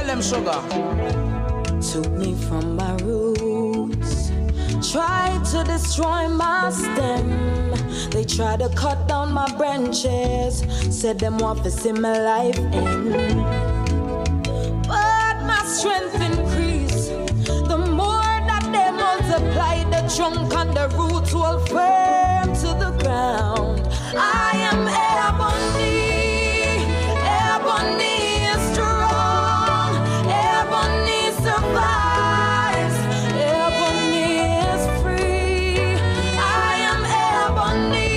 them, sugar. Took me from my roots, tried to destroy my stem. They tried to cut down my branches, said them want to see my life end. But my strength increased, the more that they multiply, the trunk and the roots will firm to the ground. I am ebony, ebony is strong, ebony survives, ebony is free. I am ebony,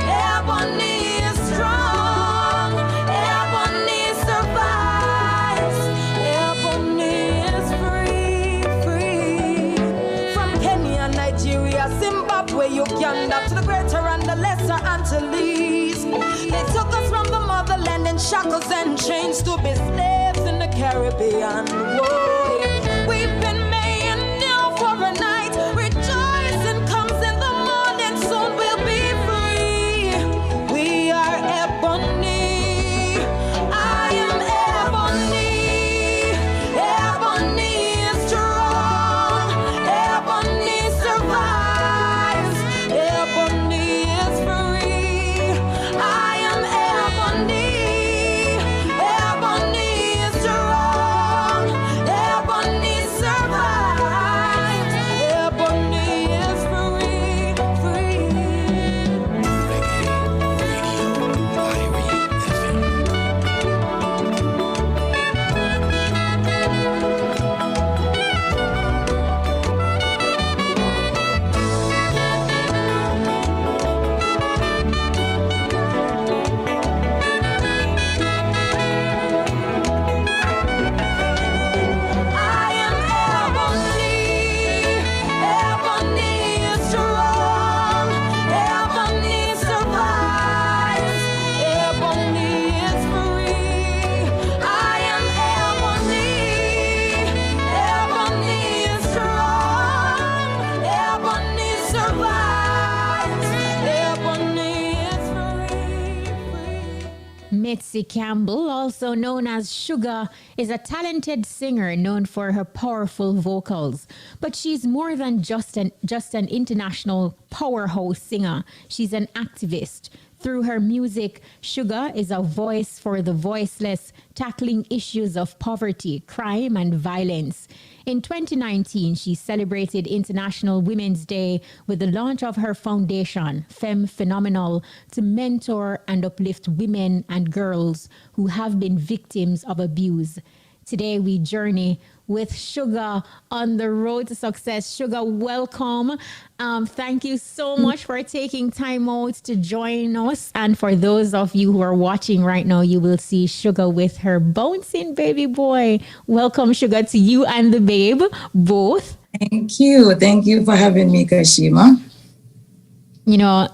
ebony is strong, ebony survives, ebony is free, free. From Kenya, Nigeria, Zimbabwe, Uganda, to the greater and the lesser Antilles. They took us from the motherland in shackles and chains to be slaves in the Caribbean. Whoa. We've been made new for a night. Rejoicing comes in the morning. Soon we'll be free. We are ebony. I am ebony. Ebony is strong. Ebony survives. Ebony is free. I am ebony. Ebony is strong. Ebony survives. Ebony is free, free. I am ebony, ebony is strong, ebony survives, ebony is free. I am ebony, ebony is strong, ebony survives, ebony is free. Mitzi Campbell, also known as SHUGA, is a talented singer known for her powerful vocals. But she's more than just an international powerhouse singer. She's an activist. Through her music, SHUGA is a voice for the voiceless, tackling issues of poverty, crime, and violence. In 2019, she celebrated International Women's Day with the launch of her foundation, Femme Phenomenal, to mentor and uplift women and girls who have been victims of abuse. Today, we journey with SHUGA on the road to success. SHUGA, welcome. Thank you so much for taking time out to join us. And for those of you who are watching right now, you will see SHUGA with her bouncing baby boy. Welcome, SHUGA, to you and the babe, both. Thank you. Thank you for having me, Kashima. You know,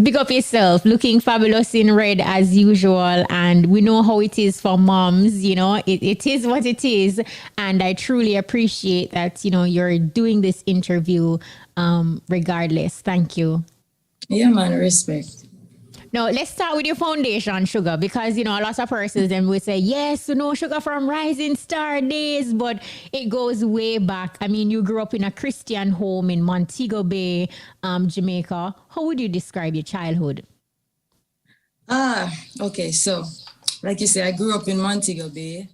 big up yourself, looking fabulous in red as usual. And we know how it is for moms, you know, it is what it is. And I truly appreciate that, you know, you're doing this interview regardless. Thank you. Yeah, man, respect. Now, let's start with your foundation, SHUGA, because, you know, a lot of persons then will say, yes, you know, SHUGA from Rising Star days, but it goes way back. I mean, you grew up in a Christian home in Montego Bay, Jamaica. How would you describe your childhood? Okay. So, like you say, I grew up in Montego Bay.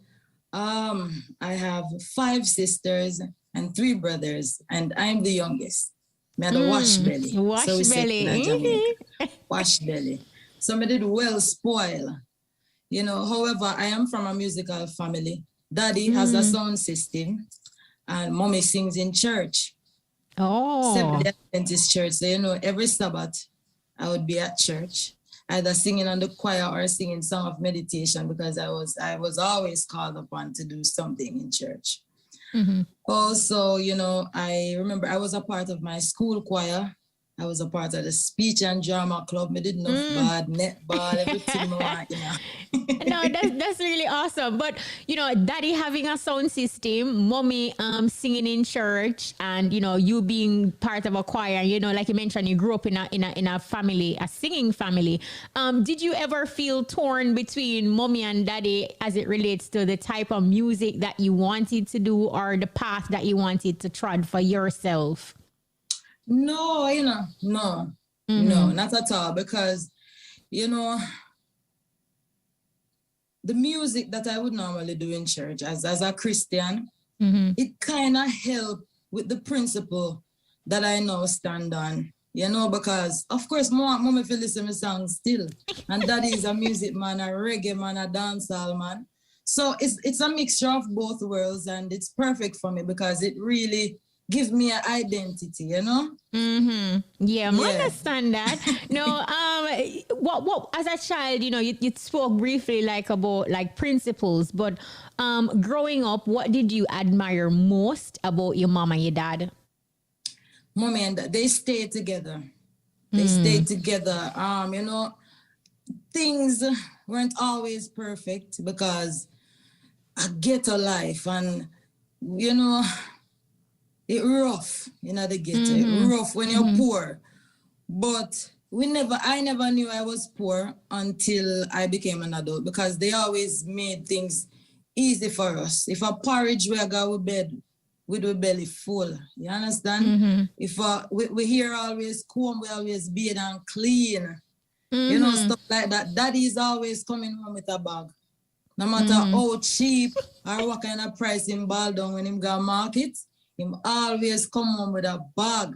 I have 5 sisters and 3 brothers, and I'm the youngest. Me had a wash belly. Wash so we belly. say in Jamaica, wash belly. So I did well spoil. You know, however, I am from a musical family. Daddy has a sound system and mommy sings in church. Oh. Seventh-day Adventist church. So, you know, every Sabbath I would be at church, either singing on the choir or singing song of meditation, because I was always called upon to do something in church. Mm-hmm. Also, you know, I remember I was a part of my school choir I was a part of the speech and drama club. I did enough bad, netball, everything I want, you know. No, that's really awesome. But you know, daddy having a sound system, mommy singing in church, and you know, you being part of a choir. You know, like you mentioned, you grew up in a family, a singing family. Did you ever feel torn between mommy and daddy as it relates to the type of music that you wanted to do or the path that you wanted to trod for yourself? No, you know, no, not at all. Because, you know, the music that I would normally do in church as a Christian, it kind of helped with the principle that I now stand on, you know, because of course, mommy feel listen to songs still. And daddy is a music man, a reggae man, a dancehall man. So it's a mixture of both worlds, and it's perfect for me because it really gives me an identity, you know? Yeah, I understand that. No, what as a child, you know, you spoke briefly like about like principles, but growing up, what did you admire most about your mom and your dad? Mommy and dad, they stayed together. They stayed together. You know, things weren't always perfect because I get a life, and you know, it rough, you know, the ghetto. It rough when you're poor. But I never knew I was poor until I became an adult, because they always made things easy for us. If a porridge we go to bed with the belly full, you understand? If we hear always comb, we always bathe and clean, you know, stuff like that. Daddy is always coming home with a bag. No matter how cheap or what kind of price him ball down when him go market, him always come home with a bag.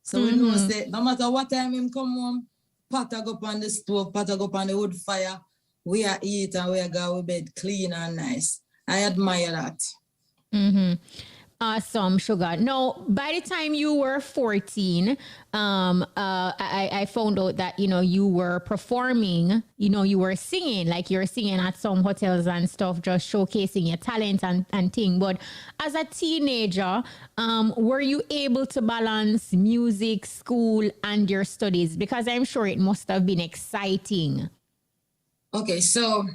So we know say no matter what time him come home, pot a go up on the stove, pot a go up on the wood fire, we are eat and we are go to bed clean and nice. I admire that. Awesome, Sugar. Now, by the time you were 14, I found out that, you know, you were performing, you know, you were singing, like you were singing at some hotels and stuff, just showcasing your talent and thing. But as a teenager, were you able to balance music, school, and your studies? Because I'm sure it must have been exciting. Okay, so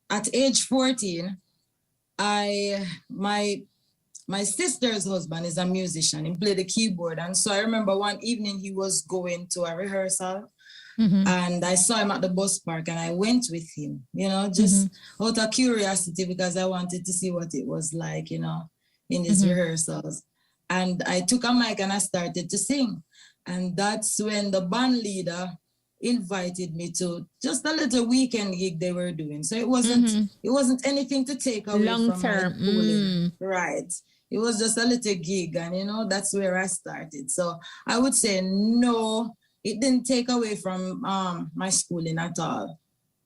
at age 14, my sister's husband is a musician. He played the keyboard. And so I remember one evening he was going to a rehearsal, and I saw him at the bus park, and I went with him, you know, just out of curiosity, because I wanted to see what it was like, you know, in his rehearsals. And I took a mic and I started to sing. And that's when the band leader invited me to just a little weekend gig they were doing. So it wasn't anything to take away long from term. my schooling. Right. It was just a little gig, and you know, that's where I started. So I would say no, it didn't take away from my schooling at all.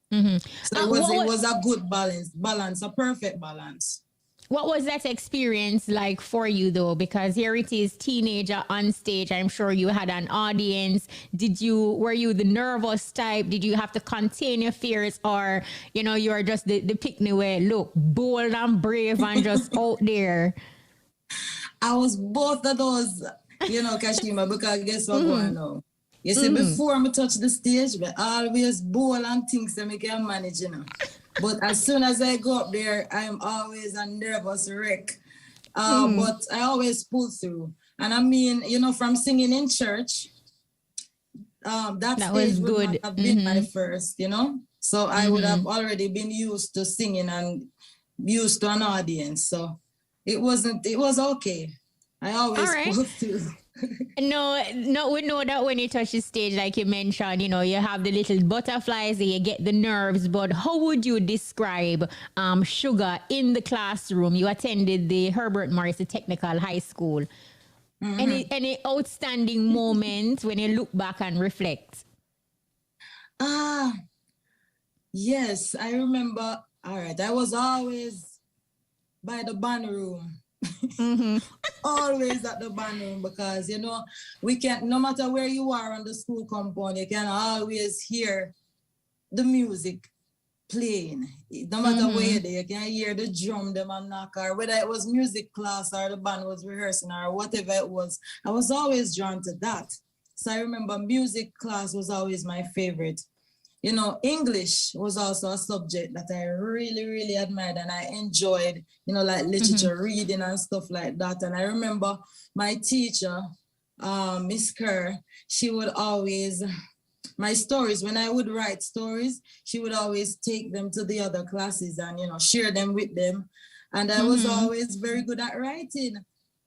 So it was a good balance, a perfect balance. What was that experience like for you though? Because here it is, teenager on stage. I'm sure you had an audience. Were you the nervous type? Did you have to contain your fears, or, you know, you are just the pick-me way, look, bold and brave and just out there? I was both of those, you know, Kashima, because guess what going on? You see, before I touch the stage, but always bold and things that I can manage, you know. But as soon as I go up there, I am always a nervous wreck. But I always pull through. And I mean, you know, from singing in church, that stage would not have been my first, you know. So I would have already been used to singing and used to an audience. So it was okay. I always pull through. No, we know that when you touch the stage, like you mentioned, you know, you have the little butterflies, you get the nerves, but how would you describe SHUGA in the classroom? You attended the Herbert Morrissey Technical High School. Any outstanding moments when you look back and reflect? Yes, I remember. All right, I was always by the band room. Always at the band room, because you know, we can, no matter where you are on the school compound, you can always hear the music playing. No matter where you're there, you can hear the drum them and knock, or whether it was music class or the band was rehearsing or whatever it was. I was always drawn to that. So I remember music class was always my favorite. You know, English was also a subject that I really, really admired and I enjoyed, you know, like literature, reading and stuff like that. And I remember my teacher, Miss Kerr, she would always, my stories, when I would write stories, she would always take them to the other classes and, you know, share them with them. And I was always very good at writing.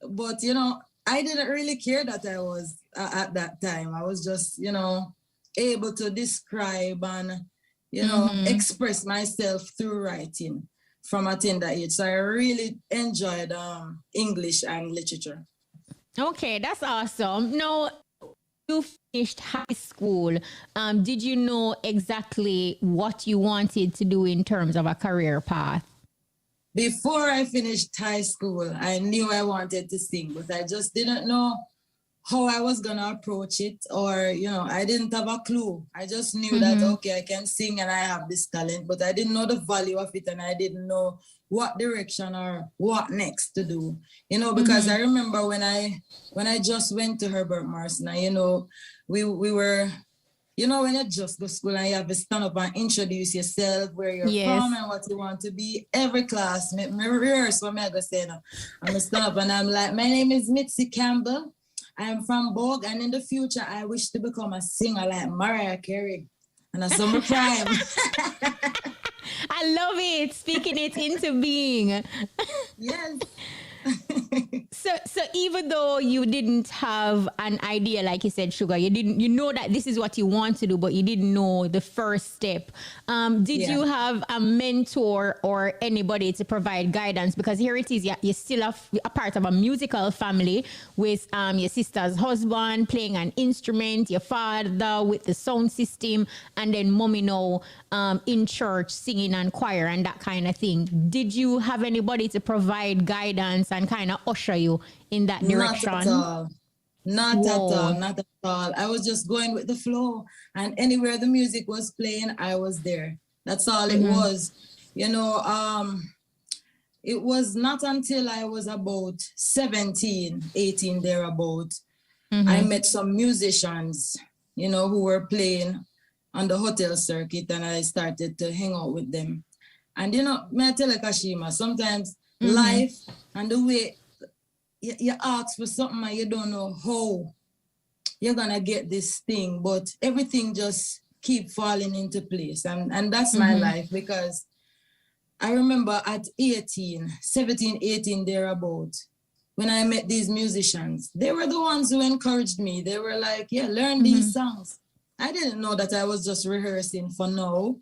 But, you know, I didn't really care that I was at that time. I was just, you know, able to describe and, you know, express myself through writing from a tender age. So I really enjoyed English and literature. Okay, that's awesome. Now, you finished high school. Did you know exactly what you wanted to do in terms of a career path? Before I finished high school, I knew I wanted to sing, but I just didn't know how I was going to approach it, or, you know, I didn't have a clue. I just knew that, okay, I can sing and I have this talent, but I didn't know the value of it and I didn't know what direction or what next to do, you know, because I remember when I just went to Herbert Morrison, you know, we were, you know, when you just go to school and you have to stand up and introduce yourself, where you're from and what you want to be. Every class, me rehearse what I go say now. I'm going to stand up and I'm like, my name is Mitzi Campbell. I'm from Bogue, and in the future, I wish to become a singer like Mariah Carey. And that's summer prime. I love it. Speaking it into being. Yes. So even though you didn't have an idea, like you said, SHUGA, you know that this is what you want to do, but you didn't know the first step. Did you have a mentor or anybody to provide guidance? Because here it is, you're still a part of a musical family with your sister's husband playing an instrument, your father with the sound system, and then mommy now in church singing and choir and that kind of thing. Did you have anybody to provide guidance and kind of usher you in that direction? Not at all. Not at all. Not at all. I was just going with the flow, and anywhere the music was playing, I was there. That's all it was. You know, it was not until I was about 17, 18 thereabout, I met some musicians, you know, who were playing on the hotel circuit, and I started to hang out with them. And, you know, may I tell you, Kashima, sometimes life and the way you ask for something and you don't know how you're going to get this thing, but everything just keep falling into place. And that's my life, because I remember at 17, 18 thereabout, when I met these musicians, they were the ones who encouraged me. They were like, yeah, learn these songs. I didn't know that I was just rehearsing for now.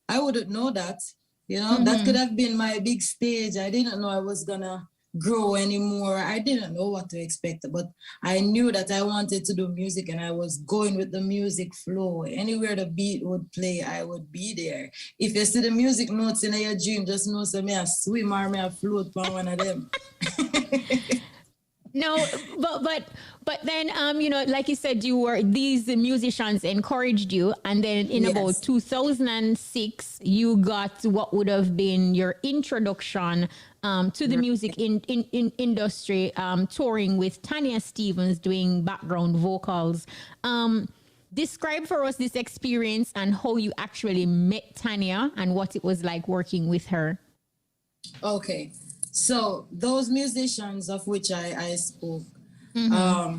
I wouldn't know that. You know, that could have been my big stage. I didn't know I was going to grow anymore. I didn't know what to expect, but I knew that I wanted to do music, and I was going with the music flow. Anywhere the beat would play, I would be there. If you see the music notes in your dream, just know so me a swim or me a float on one of them. No, but then you know, like you said, these musicians encouraged you, and then in about 2006 you got what would have been your introduction to the music industry, touring with Tanya Stephens, doing background vocals. Describe for us this experience and how you actually met Tanya and what it was like working with her. Okay. So those musicians of which I spoke, I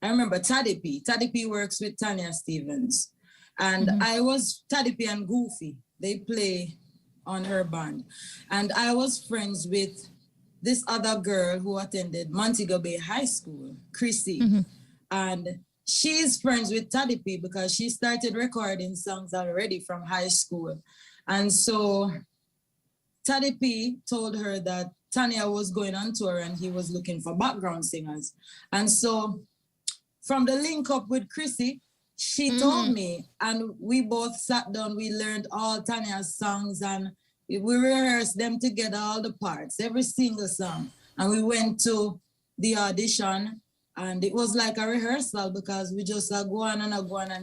remember Taddy P. Taddy P works with Tanya Stephens. And I was Taddy P and Goofy. They play on her band. And I was friends with this other girl who attended Montego Bay High School, Chrissy. And she's friends with Taddy P because she started recording songs already from high school. And so Taddy P told her that Tanya was going on tour and he was looking for background singers. And so from the link up with Chrissy, she told me, and we both sat down, we learned all Tanya's songs and we rehearsed them together, all the parts, every single song. And we went to the audition, and it was like a rehearsal because we just go on and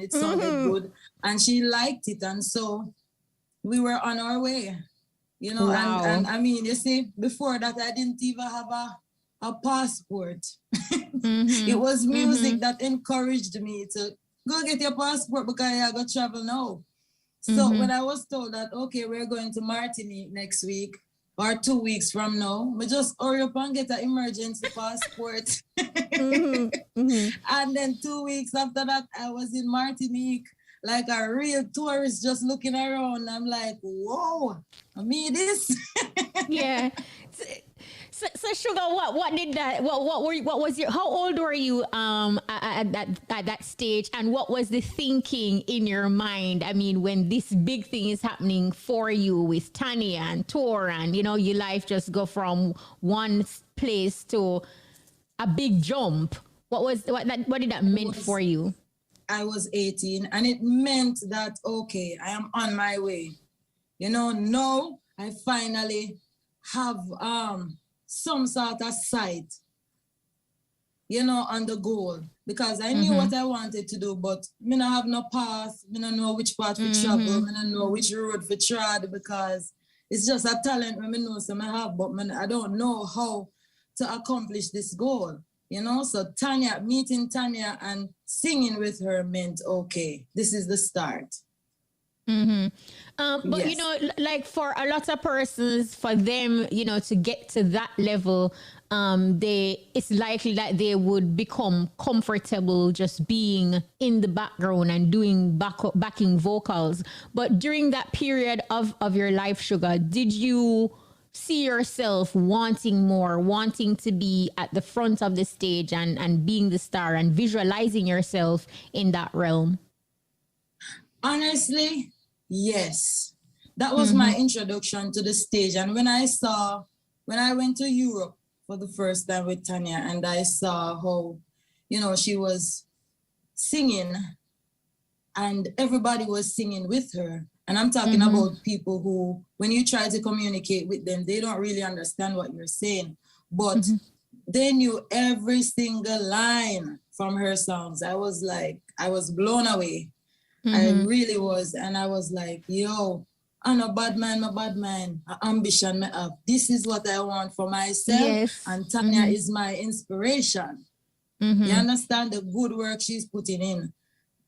it sounded good. And she liked it. And so we were on our way, you know. Wow. And I mean, you see, before that, I didn't even have a passport. Mm-hmm. It was music that encouraged me to go get your passport because I got to travel now. So when I was told that, okay, we're going to Martinique next week or 2 weeks from now, we just hurry up and get an emergency passport. And then 2 weeks after that, I was in Martinique like a real tourist just looking around. I'm like, whoa, I mean this. Yeah. So Sugar, what did that? What was your? How old were you at that stage, and what was the thinking in your mind? I mean, when this big thing is happening for you with Tanya and tour, and you know, your life just go from one place to a big jump. What did that mean for you? I was 18, and it meant that okay, I am on my way. You know, now I finally have some sort of sight, you know, on the goal, because I knew what I wanted to do, but me not have no path, me not know which path to travel, me not know which road to tread, because it's just a talent me know some I have, but I don't know how to accomplish this goal, you know. So meeting Tanya and singing with her meant okay, this is the start. But Yes. you know, like for a lot of persons, for them, you know, to get to that level, it's likely that they would become comfortable just being in the background and doing backing vocals. But during that period of your life, Sugar, did you see yourself wanting more, wanting to be at the front of the stage and being the star and visualizing yourself in that realm? Honestly, yes. That was my introduction to the stage. And when I went to Europe for the first time with Tanya, and I saw how, you know, she was singing and everybody was singing with her. And I'm talking about people who, when you try to communicate with them, they don't really understand what you're saying. But they knew every single line from her songs. I was blown away. I really was. And I was like, yo, I'm a bad man, ambition me have. This is what I want for myself. Yes. And Tanya is my inspiration. You understand the good work she's putting in,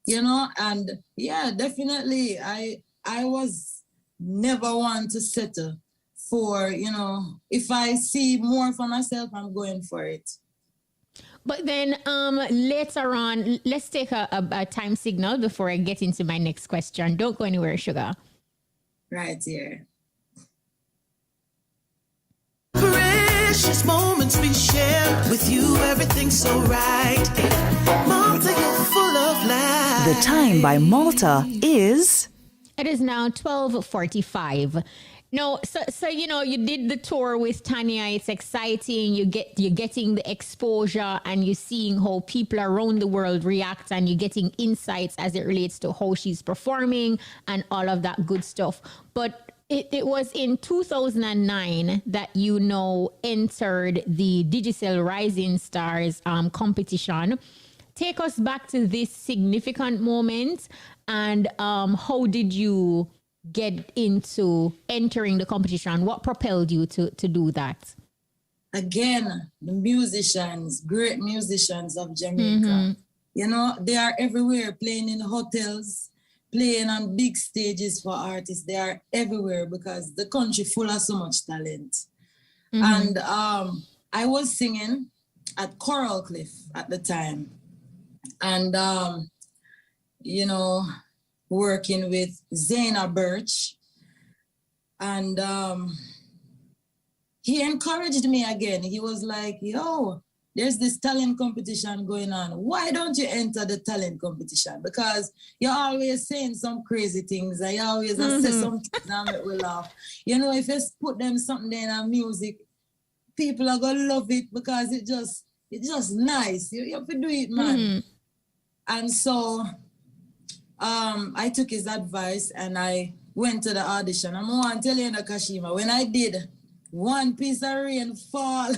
you know? And yeah, definitely. I was never one to settle for, you know, if I see more for myself, I'm going for it. But then later on, let's take a time signal before I get into my next question. Don't go anywhere, Sugar. Right here. Precious moments we share with you, everything's so right. Malta, you're full of life. The time by Malta is... It is now 12:45. No, so you know, you did the tour with Tanya. It's exciting. You're getting the exposure, and you're seeing how people around the world react, and you're getting insights as it relates to how she's performing and all of that good stuff. But it was in 2009 that you know entered the Digicel Rising Stars competition. Take us back to this significant moment, and how did you get into entering the competition? What propelled you to do that? Again, the musicians, great musicians of Jamaica, you know, they are everywhere, playing in hotels, playing on big stages for artists. They are everywhere because the country full of so much talent. And I was singing at Coral Cliff at the time. And, you know, working with Zaina Birch. And he encouraged me again. He was like, yo, there's this talent competition going on. Why don't you enter the talent competition? Because you're always saying some crazy things. I always say some things and make we laugh. You know, if you put them something there in music, people are going to love it because it's just nice. You have to do it, man. And so I took his advice and I went to the audition. I'm going to tell you, Kashima, when I did, one piece of rain fall.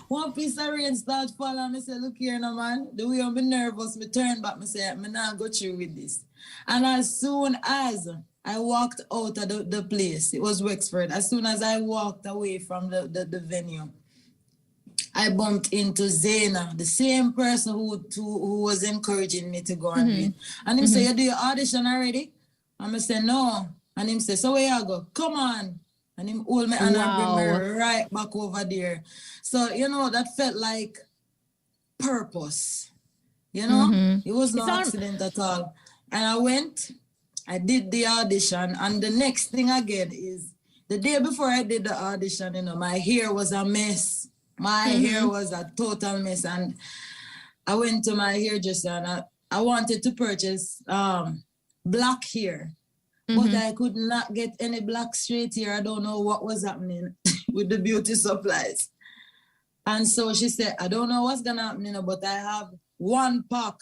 One piece of rain start falling, and I said, look here, no man, the way I'm nervous, me turn back, me say, I'm not go through with this. And as soon as I walked out of the place, it was Wexford, as soon as I walked away from the venue, I bumped into Zaina, the same person who was encouraging me to go and do it. And him say, you do your audition already? And I say, no. And him say, so where you go? Come on. And him hold me and bring me right back over there. So, you know, that felt like purpose. You know, it was no accident at all. And I went, I did the audition, and the next thing I get is the day before I did the audition, you know, my hair was a mess. My hair was a total mess. And I went to my hairdresser and I wanted to purchase black hair, but I could not get any black straight hair. I don't know what was happening with the beauty supplies. And so she said, I don't know what's gonna happen, you know, but I have one pack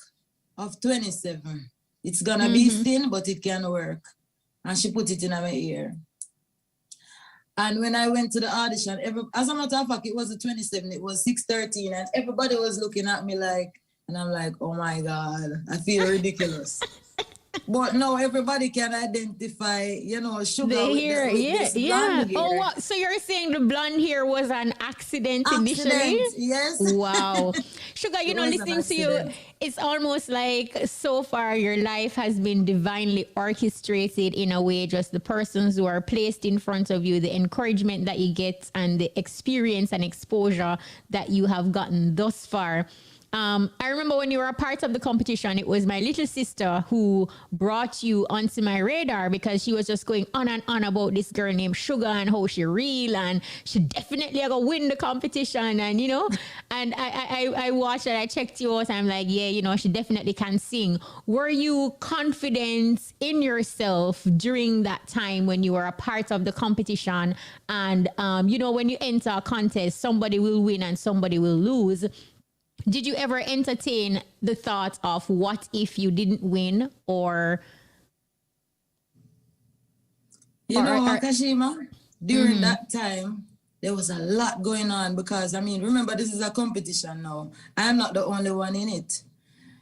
of 27. It's gonna be thin, but it can work. And she put it in my ear. And when I went to the audition, as a matter of fact, it was a 27, it was 6:13, and everybody was looking at me like, and I'm like, oh my God, I feel ridiculous. But no, everybody can identify, you know, SHUGA the hair, with this blonde hair. Oh, what? So you're saying the blonde hair was an accident initially? Yes. Wow. SHUGA, you know, listening to you, it's almost like so far your life has been divinely orchestrated in a way, just the persons who are placed in front of you, the encouragement that you get, and the experience and exposure that you have gotten thus far. I remember when you were a part of the competition, it was my little sister who brought you onto my radar because she was just going on and on about this girl named SHUGA and how she real and she definitely gonna win the competition, and you know, and I watched it, I checked you out, and I'm like, yeah, you know, she definitely can sing. Were you confident in yourself during that time when you were a part of the competition? And you know, when you enter a contest, somebody will win and somebody will lose. Did you ever entertain the thought of what if you didn't win, or? You know, Kashima, during that time, there was a lot going on because, I mean, remember, this is a competition now. I'm not the only one in it.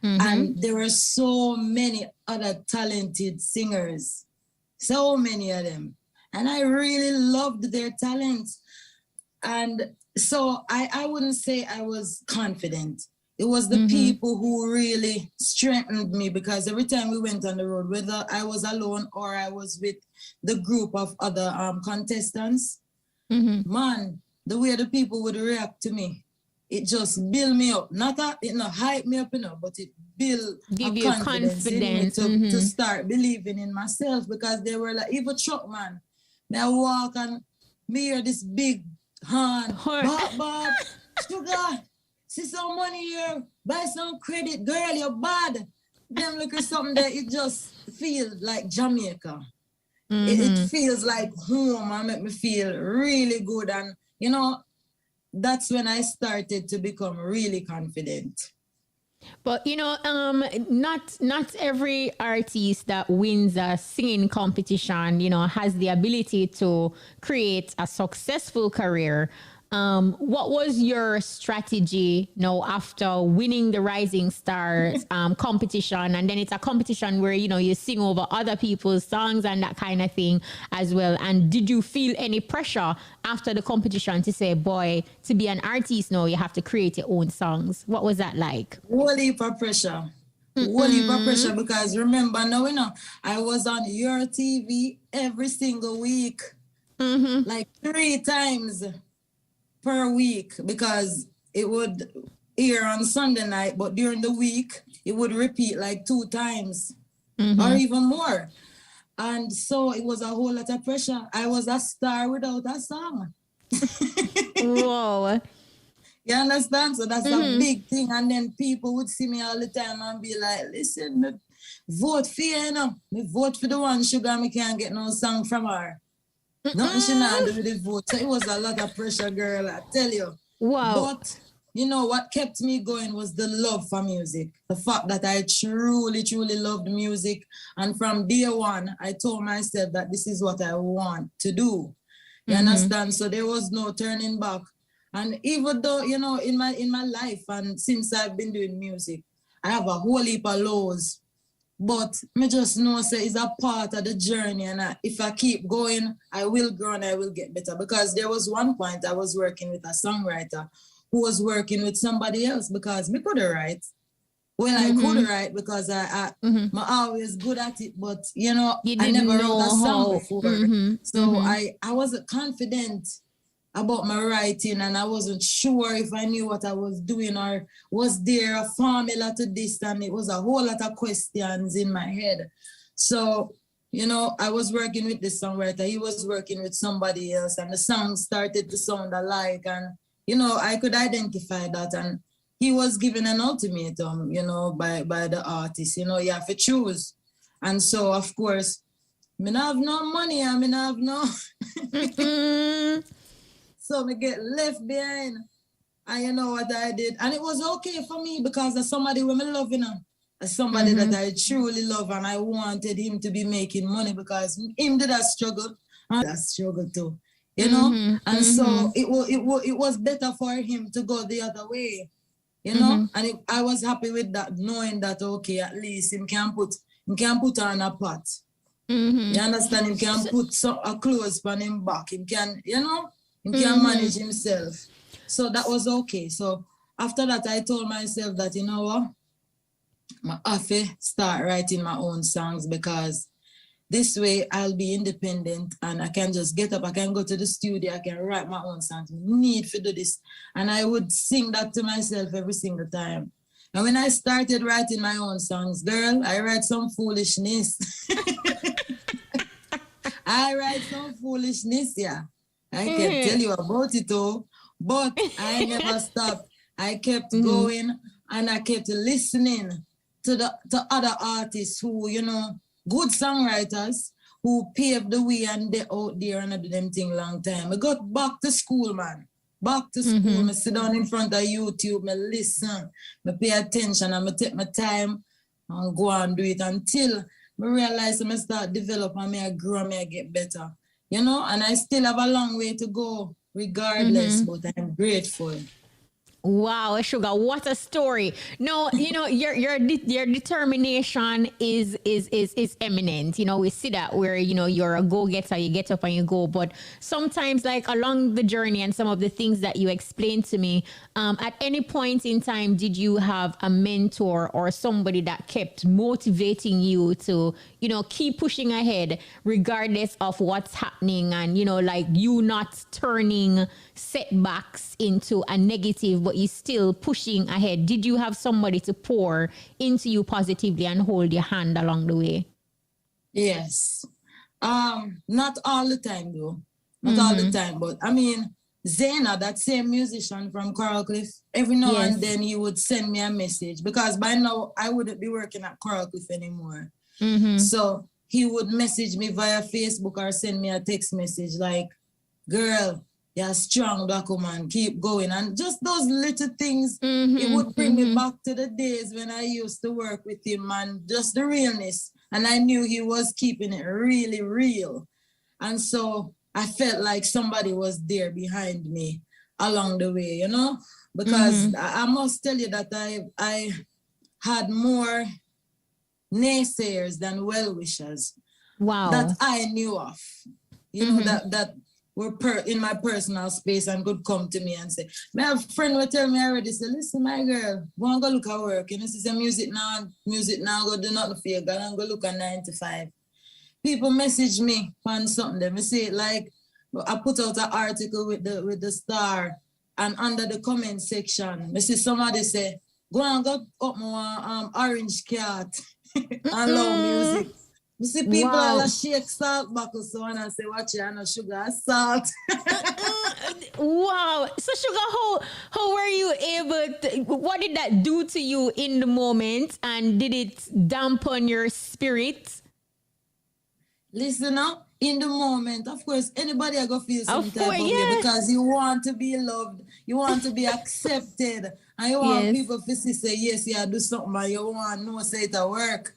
And there were so many other talented singers, so many of them. And I really loved their talents. And so I wouldn't say I was confident. It was the people who really strengthened me, because every time we went on the road, whether I was alone or I was with the group of other contestants, man, the way the people would react to me, it just built me up. It not hype me up, you know, but it built confidence in me to start believing in myself, because they were like, even truck man, may I walk and me hear this big hand, Bob, SHUGA, see some money here, buy some credit, girl, you're bad. Then look at something that it just feels like Jamaica. It feels like home and make me feel really good. And, you know, that's when I started to become really confident. But, you know, not every artist that wins a singing competition, you know, has the ability to create a successful career. What was your strategy, you know, after winning the Rising Stars competition? And then it's a competition where, you know, you sing over other people's songs and that kind of thing as well. And did you feel any pressure after the competition to say, boy, to be an artist now, you have to create your own songs? What was that like? Whole heap of pressure. Whole heap of pressure, because remember now, you know, I was on your TV every single week, like 3 times per week, because it would air on Sunday night, but during the week, it would repeat like 2 times or even more. And so it was a whole lot of pressure. I was a star without a song. Whoa. You understand? So that's a big thing. And then people would see me all the time and be like, listen, me vote for you, you know. Me vote for the one SHUGA, me can't get no song from her. Nothing she not do with the vote. So it was a lot of pressure, girl, I tell you. Wow. But, you know, what kept me going was the love for music. The fact that I truly, truly loved music. And from day one, I told myself that this is what I want to do. You understand? So there was no turning back. And even though, you know, in my life and since I've been doing music, I have a whole heap of lows. But me just know say it's a part of the journey, and if I keep going, I will grow and I will get better. Because there was one point I was working with a songwriter who was working with somebody else because me could write. Well, I could write because I'm always good at it, but you know, I never wrote a song before. So I wasn't confident about my writing, and I wasn't sure if I knew what I was doing, or was there a formula to this, and it was a whole lot of questions in my head. So, you know, I was working with this songwriter, he was working with somebody else, and the song started to sound alike, and, you know, I could identify that, and he was given an ultimatum, you know, by the artist, you know, you have to choose. And so, of course, I don't have no money, I don't have no... So me get left behind. And you know what I did? And it was okay for me because as somebody who I love, you know, as somebody that I truly love, and I wanted him to be making money because him did a struggle, and that struggle too, you know? And so it was better for him to go the other way, you know? And I was happy with that, knowing that, okay, at least him can put on a pot. You understand? Him can put a clothes on him back. Him can, you know? He can manage himself. So that was okay. So after that, I told myself that, you know what? I have to start writing my own songs because this way I'll be independent and I can just get up, I can go to the studio, I can write my own songs. Need to do this. And I would sing that to myself every single time. And when I started writing my own songs, girl, I write some foolishness. I write some foolishness, yeah. I can tell you about it all, but I never stopped. I kept going and I kept listening to other artists who, you know, good songwriters who paved the way and they out there and do them thing long time. I got back to school, man. Back to school. I sit down in front of YouTube, I listen, I pay attention, and I take my time and go and do it until I realize I start develop and I grow and I get better. You know, and I still have a long way to go regardless, but I'm grateful. Wow, Sugar, what a story. No, you know, your determination is eminent. You know, we see that where, you know, you're a go-getter, you get up and you go. But sometimes, like along the journey and some of the things that you explained to me, at any point in time, did you have a mentor or somebody that kept motivating you to, you know, keep pushing ahead regardless of what's happening, and, you know, like you not turning setbacks into a negative, but you still pushing ahead? Did you have somebody to pour into you positively and hold your hand along the way? Yes. Not all the time though. Not all the time, but I mean, Zena, that same musician from Coral Cliff, every now and then he would send me a message because by now I wouldn't be working at Coral Cliff anymore. So he would message me via Facebook or send me a text message like, girl, you're strong, black woman, keep going. And just those little things, it would bring me back to the days when I used to work with him and just the realness. And I knew he was keeping it really real. And so I felt like somebody was there behind me along the way, you know? Because I must tell you that I had more naysayers than well-wishers. Wow. That I knew of. You know, that were in my personal space and could come to me and say, my have a friend would tell me already, say, listen, my girl, go and go look at work. You know, she say, music now, go do nothing for you, go and go look at 9 to 5. People message me on something, they say, like, I put out an article with the Star, and under the comment section, I see somebody say, go and go up my orange cat and love music. You see people all shake salt buckles so and I say, watch it, I know sugar, salt. Wow. So Sugar, how were you able to, what did that do to you in the moment, and did it dampen your spirit? Listen up, in the moment, of course, anybody are going to feel some type of way because you want to be loved, you want to be accepted, and you want people to say, yes, you do something, and you want no say it at work.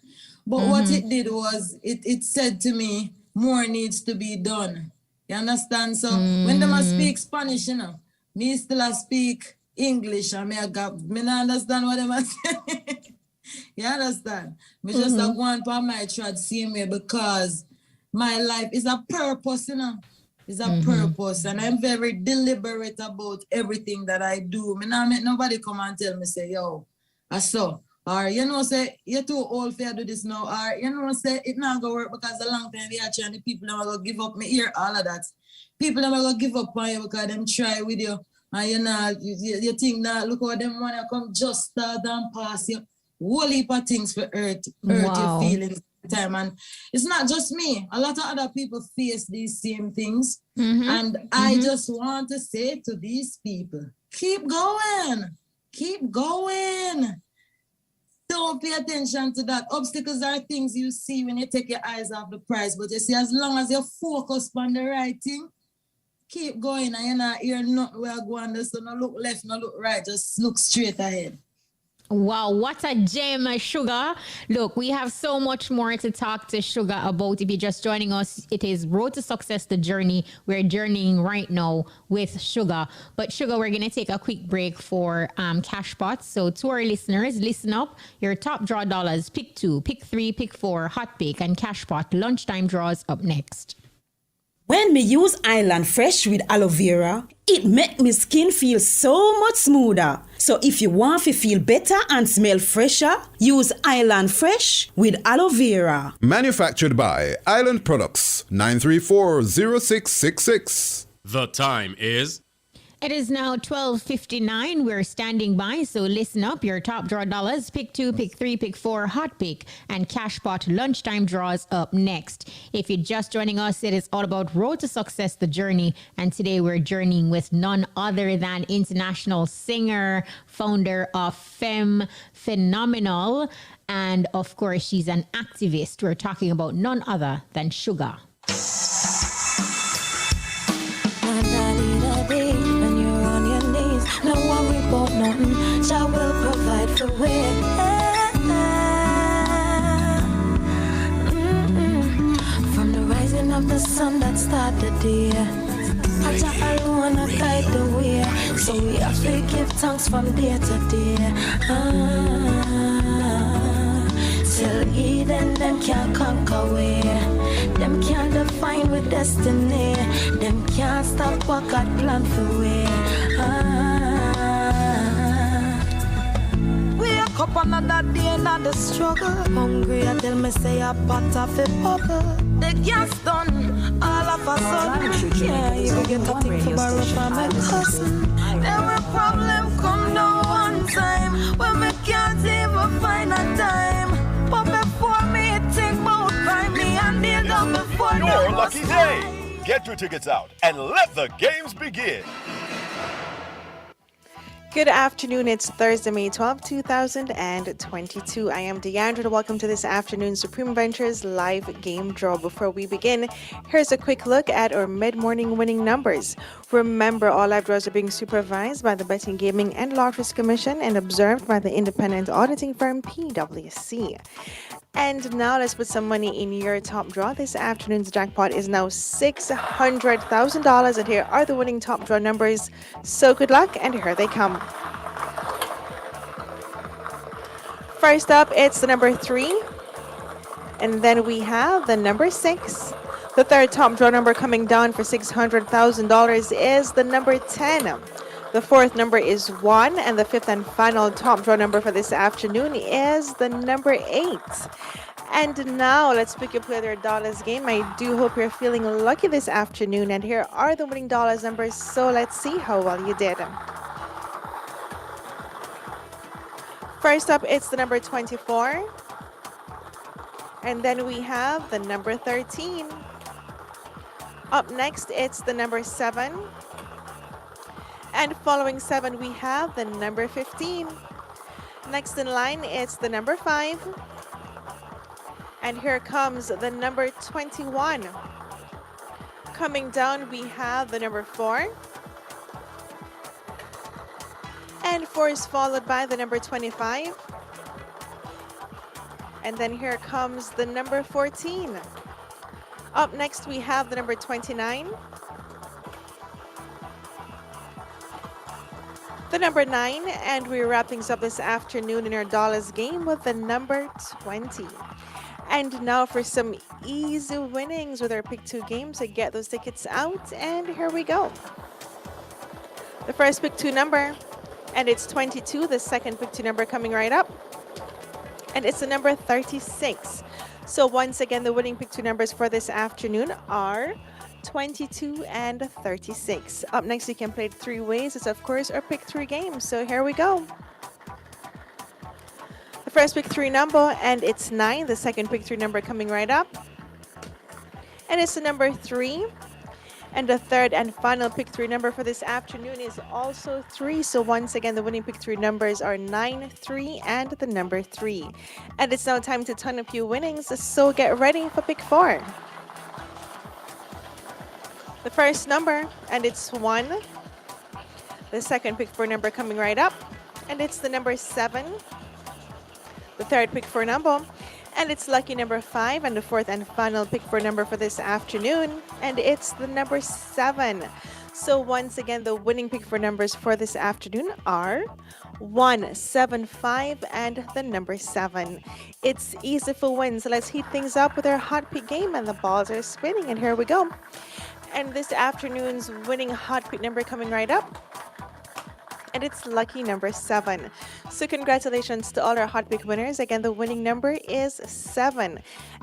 But what it did was, it said to me, more needs to be done. You understand? So when they must speak Spanish, you know, me still speak English, and me not understand what they must say. You understand? Me just go on for my trad same way because my life is a purpose, you know. It's a purpose, and I'm very deliberate about everything that I do. Me not make nobody come and tell me, say, yo, I saw. Or, you know, say, you're too old for you to do this now. Or, you know, say, it not going to work because a long time we are trying, the people are going to give up. Me hear all of that. People are going to give up on you because them try with you. And you know, you think that, look how them want to come just start and pass you. Whole heap of things for hurt your feelings. Time, and it's not just me, a lot of other people face these same things, and I just want to say to these people, keep going, don't pay attention to that. Obstacles are things you see when you take your eyes off the prize, but you see, as long as you focus on the right thing, keep going, and you're not hear nothing where I go on this, so no look left, no look right, just look straight ahead. Wow, what a gem, SHUGA. Look, we have so much more to talk to SHUGA about. If you're just joining us, it is Road to Success, the journey. We're journeying right now with SHUGA. But SHUGA, we're going to take a quick break for cash pots. So to our listeners, listen up. Your top draw dollars, pick 2, pick 3, pick 4, hot pick, and cash pot. Lunchtime draws up next. When me use Island Fresh with aloe vera, it make me skin feel so much smoother. So if you want to feel better and smell fresher, use Island Fresh with aloe vera. Manufactured by Island Products, 934-0666. The time is... It is now 12:59. We're standing by, so listen up. Your top draw dollars, pick 2, pick 3, pick 4, hot pick, and cash pot lunchtime draws up next. If you're just joining us, it is all about Road to Success, the journey. And today we're journeying with none other than international singer, founder of Phenomenal. And of course, she's an activist. We're talking about none other than SHUGA. No worry about nothing, Jah will provide for way. From the rising of the sun that start the day, Jah alone a guide the way. So we have to give thanks from day to day. Till Eden, them can't conquer way. Them can't define with destiny. Them can't stop what God planned for way. Wake up another day, another struggle. Hungry, I tell me say a pot of a bubble. The gas done, all of a sudden. Can't even get a thing for borrow from my cousin. Then when problem come down one time, when me can't even find a time. But before me think about find me and kneel down before your lucky day. Get your tickets out and let the games begin. Good afternoon. It's Thursday, May 12, 2022. I am Deandra. Welcome to this afternoon's Supreme Ventures live game draw. Before we begin, here's a quick look at our mid-morning winning numbers. Remember, all live draws are being supervised by the Betting, Gaming and Lotteries Commission and observed by the independent auditing firm PwC. And now let's put some money in your top draw. This afternoon's jackpot is now $600,000, and here are the winning top draw numbers. So good luck, and here they come. First up, it's the number 3, and then we have the number 6. The third top draw number coming down for $600,000 is the number 10. The fourth number is 1, and the fifth and final top draw number for this afternoon is the number 8. And now let's pick up with our dollars game. I do hope you're feeling lucky this afternoon, and here are the winning dollars numbers, so let's see how well you did. First up, it's the number 24, and then we have the number 13. Up next, it's the number 7. And following 7, we have the number 15. Next in line, it's the number 5. And here comes the number 21. Coming down, we have the number 4. And 4 is followed by the number 25. And then here comes the number 14. Up next, we have the number 29. The number 9, and we're wrapping up this afternoon in our dollars game with the number 20. And now for some easy winnings with our pick two games to get those tickets out. And here we go. The first pick two number, and it's 22. The second pick two number coming right up, and it's the number 36. So once again, the winning pick two numbers for this afternoon are 22 and 36. Up next, you can play it three ways. It's of course our pick three game. So here we go. The first pick three number, and it's 9. The second pick three number coming right up, and it's the number 3. And the third and final pick three number for this afternoon is also 3. So once again, the winning pick three numbers are 9, 3, and the number 3. And it's now time to ton up your winnings. So get ready for pick 4. The first number, and it's 1. The second pick 4 number coming right up, and it's the number 7. The third pick 4 number, and it's lucky number 5. And the fourth and final pick 4 number for this afternoon, and it's the number 7. So once again, the winning pick 4 numbers for this afternoon are 1, 7, 5, and the number 7. It's easy for wins. So let's heat things up with our hot pick game, and the balls are spinning, and here we go. And this afternoon's winning hot pick number coming right up, and it's lucky number 7. So congratulations to all our hot pick winners. Again, the winning number is 7.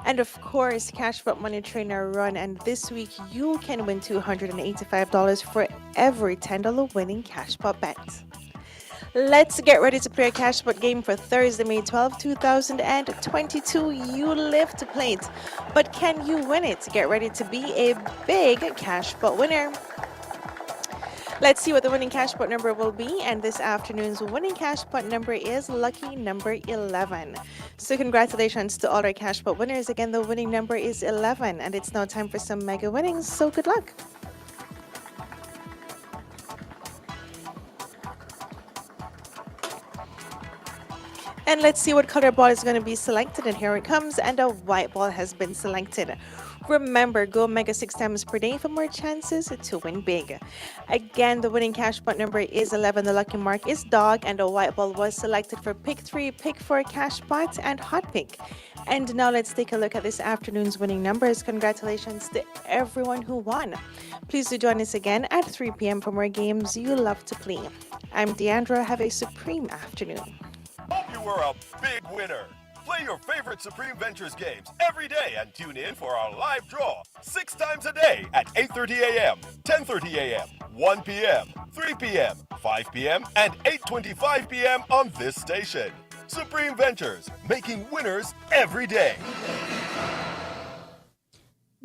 And of course, Cashpot Money Trainer run, and this week you can win $285 for every $10 winning Cashpot bet. Let's get ready to play a Cashpot game for Thursday, May 12, 2022. You live to play it, but can you win it? Get ready to be a big Cashpot winner. Let's see what the winning Cashpot number will be, and this afternoon's winning Cashpot number is lucky number 11. So congratulations to all our Cashpot winners. Again, the winning number is 11, and it's now time for some mega winnings, so good luck. And let's see what color ball is going to be selected, and here it comes, and a white ball has been selected. Remember, go Mega 6 times per day for more chances to win big. Again, the winning Cashpot number is 11. The lucky mark is dog, and a white ball was selected for pick 3, pick 4, Cashpot, and hot pick. And now let's take a look at this afternoon's winning numbers. Congratulations to everyone who won. Please do join us again at 3 p.m. for more games you love to play. I'm Deandra. Have a supreme afternoon. Hope you were a big winner. Play your favorite Supreme Ventures games every day and tune in for our live draw 6 times a day at 8:30 a.m., 10:30 a.m., 1 p.m., 3 p.m., 5 p.m., and 8:25 p.m. on this station. Supreme Ventures, making winners every day.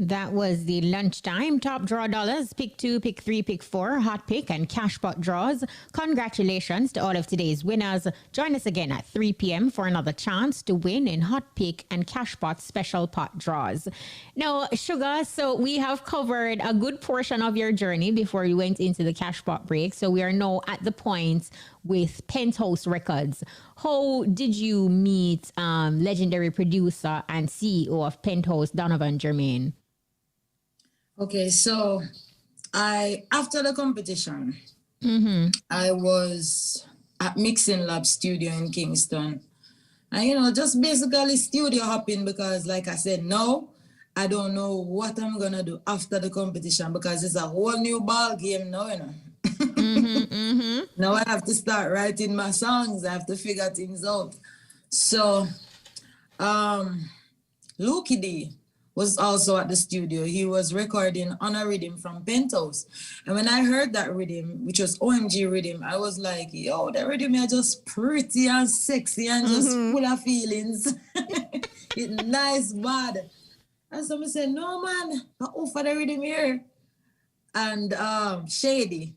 That was the lunchtime top draw dollars, pick 2, pick 3, pick 4, hot pick, and Cashpot draws. Congratulations to all of today's winners. Join us again at 3 p.m. for another chance to win in hot pick and Cashpot special pot draws. Now, SHUGA, so we have covered a good portion of your journey before you went into the Cashpot break. So we are now at the point with Penthouse Records. How did you meet legendary producer and CEO of Penthouse, Donovan Germain? Okay, so after the competition, I was at Mixing Lab Studio in Kingston. And, just basically studio hopping because, like I said, no, I don't know what I'm going to do after the competition because it's a whole new ball game now, Now I have to start writing my songs. I have to figure things out. So, Lucky D was also at the studio. He was recording on a rhythm from Penthouse. And when I heard that rhythm, which was OMG rhythm, I was like, yo, that rhythm is just pretty and sexy and just full of feelings. It's nice, bad. And so I said, no, man, I offer the rhythm here. And Shady,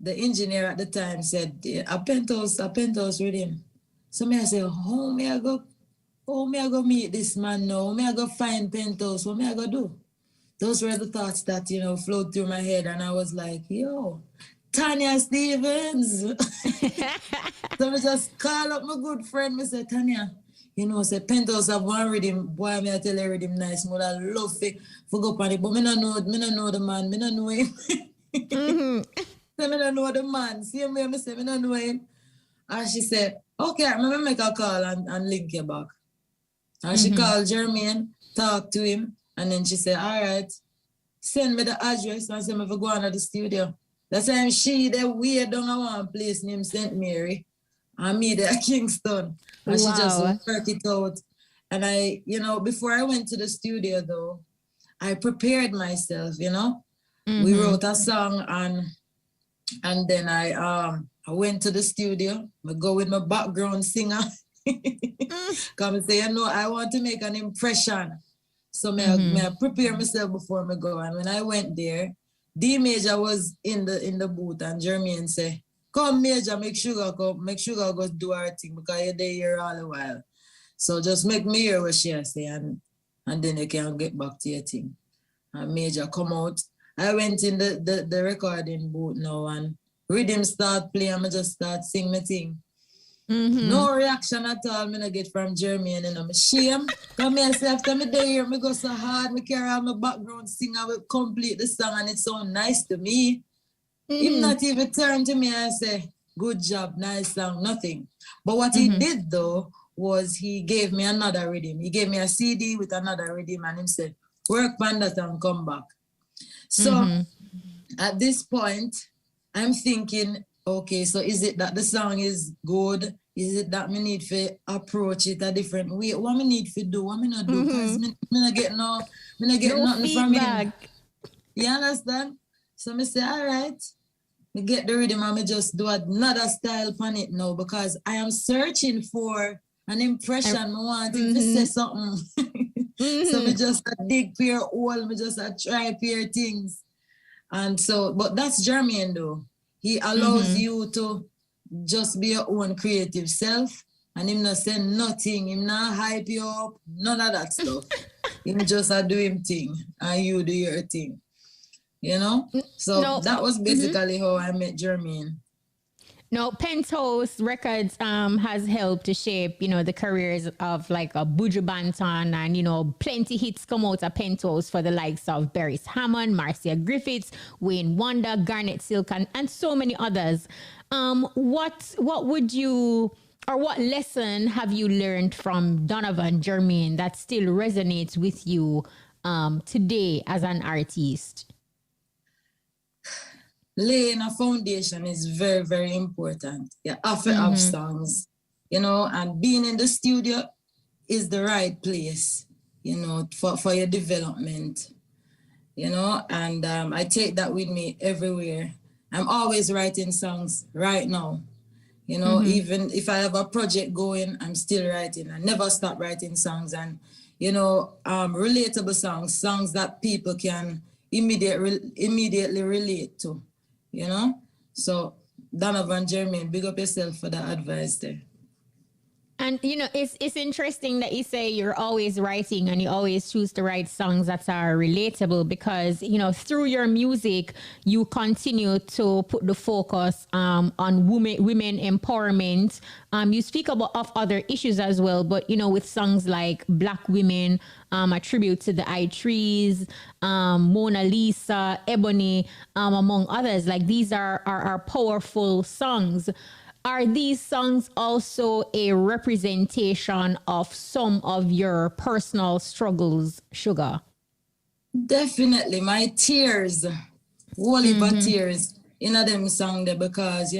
the engineer at the time, said, a Penthouse rhythm. So I said, how may I go meet this man now? How may I go find Penthouse? What may I go do? Those were the thoughts that, flowed through my head. And I was like, yo, Tanya Stephens. So I just call up my good friend. I said, Tanya, say Penthouse have one rhythm. Boy, I tell you rhythm nice. I love it for go on it. But I don't know the man. I don't know him. I don't know the man. Same way I say, I don't know him. And she said, okay, I'm going to make a call and link you back. And she called Jermaine, talked to him, and then she said, all right, send me the address and send me to go on to the studio. That's time she they way down at one place named St. Mary. And me there at Kingston. And she just worked it out. And I, before I went to the studio though, I prepared myself, We wrote a song and then I went to the studio. I go with my background singer. Come and say, I want to make an impression. So I prepare myself before I go. And when I went there, D Major was in the booth and Jermaine say, come Major, make SHUGA go do our thing because you're there here all the while. So just make me hear what she say and then you can get back to your thing. And Major come out. I went in the recording booth now and rhythm start playing and I just start sing my thing. No reaction at all I get from Jermaine and I'm ashamed. Come here, say after me there, me go so hard, me carry all my background singer, I will complete the song and it sound nice to me. He not even turn to me and say, good job, nice song, nothing. But what he did though was he gave me another rhythm. He gave me a CD with another rhythm and he said, work on that and come back. So at this point, I'm thinking, okay, so is it that the song is good? Is it that me need to approach it a different way? What me need to do? What me not do? Because me not get nothing from him. You understand? So me say, all right, me get the rhythm and me just do another style on it now because I am searching for an impression. I want him to say something. So me just dig pair hole, me just try pair things. And so, but that's Jermaine though. He allows you to just be your own creative self and him not say nothing, him not hype you up, none of that stuff. Him just do him thing and you do your thing. So that was basically how I met Jermaine. Now, Penthouse Records has helped to shape, the careers of like a Buju Banton and, plenty hits come out of Penthouse for the likes of Beres Hammond, Marcia Griffiths, Wayne Wonder, Garnet Silk, and so many others. What would you, or what lesson have you learned from Donovan Jermaine that still resonates with you today as an artist? Laying a foundation is very, very important. You have to have songs, and being in the studio is the right place, for your development, and I take that with me everywhere. I'm always writing songs right now, even if I have a project going, I'm still writing. I never stop writing songs and, relatable songs that people can immediately relate to. So Donovan Jermaine, big up yourself for the advice there. And, it's interesting that you say you're always writing and you always choose to write songs that are relatable because, through your music, you continue to put the focus on women empowerment. You speak about of other issues as well, but, with songs like Black Women, a tribute to the I Trees, Mona Lisa, Ebony, among others, like these are powerful songs. Are these songs also a representation of some of your personal struggles, SHUGA? Definitely. My tears, whole heap of tears in them song there because,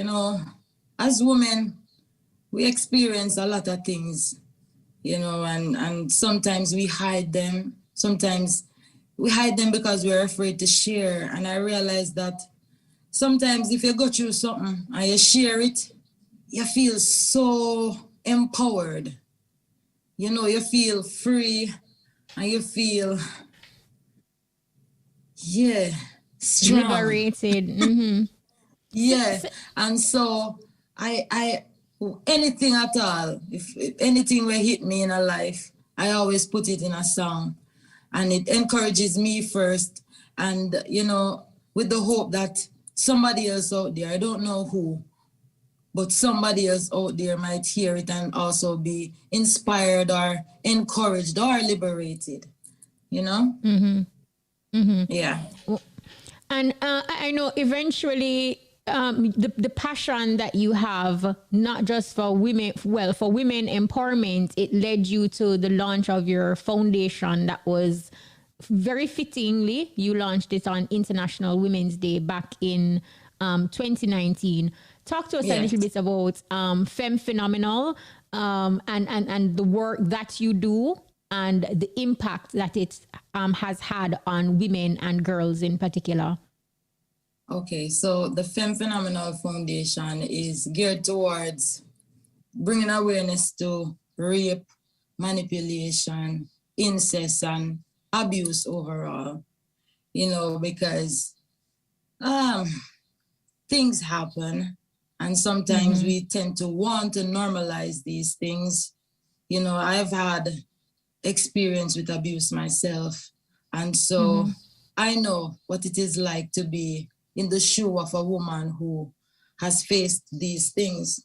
as women, we experience a lot of things, and sometimes we hide them. Sometimes we hide them because we're afraid to share. And I realize that sometimes if you go through something and you share it, you feel so empowered. You feel free and you feel, strong. Liberated. Yeah. And so I anything at all, if anything will hit me in a life, I always put it in a song. And it encourages me first. And, with the hope that somebody else out there, I don't know who, but somebody else out there might hear it and also be inspired or encouraged or liberated, Yeah. And I know eventually the passion that you have, not just for women, well, for women empowerment, it led you to the launch of your foundation that was very fittingly, you launched it on International Women's Day back in 2019. Talk to us a little bit about Femme Phenomenal and the work that you do and the impact that it has had on women and girls in particular. Okay, so the Femme Phenomenal Foundation is geared towards bringing awareness to rape, manipulation, incest, and abuse overall, because things happen and sometimes we tend to want to normalize these things. I've had experience with abuse myself, and so I know what it is like to be in the shoe of a woman who has faced these things.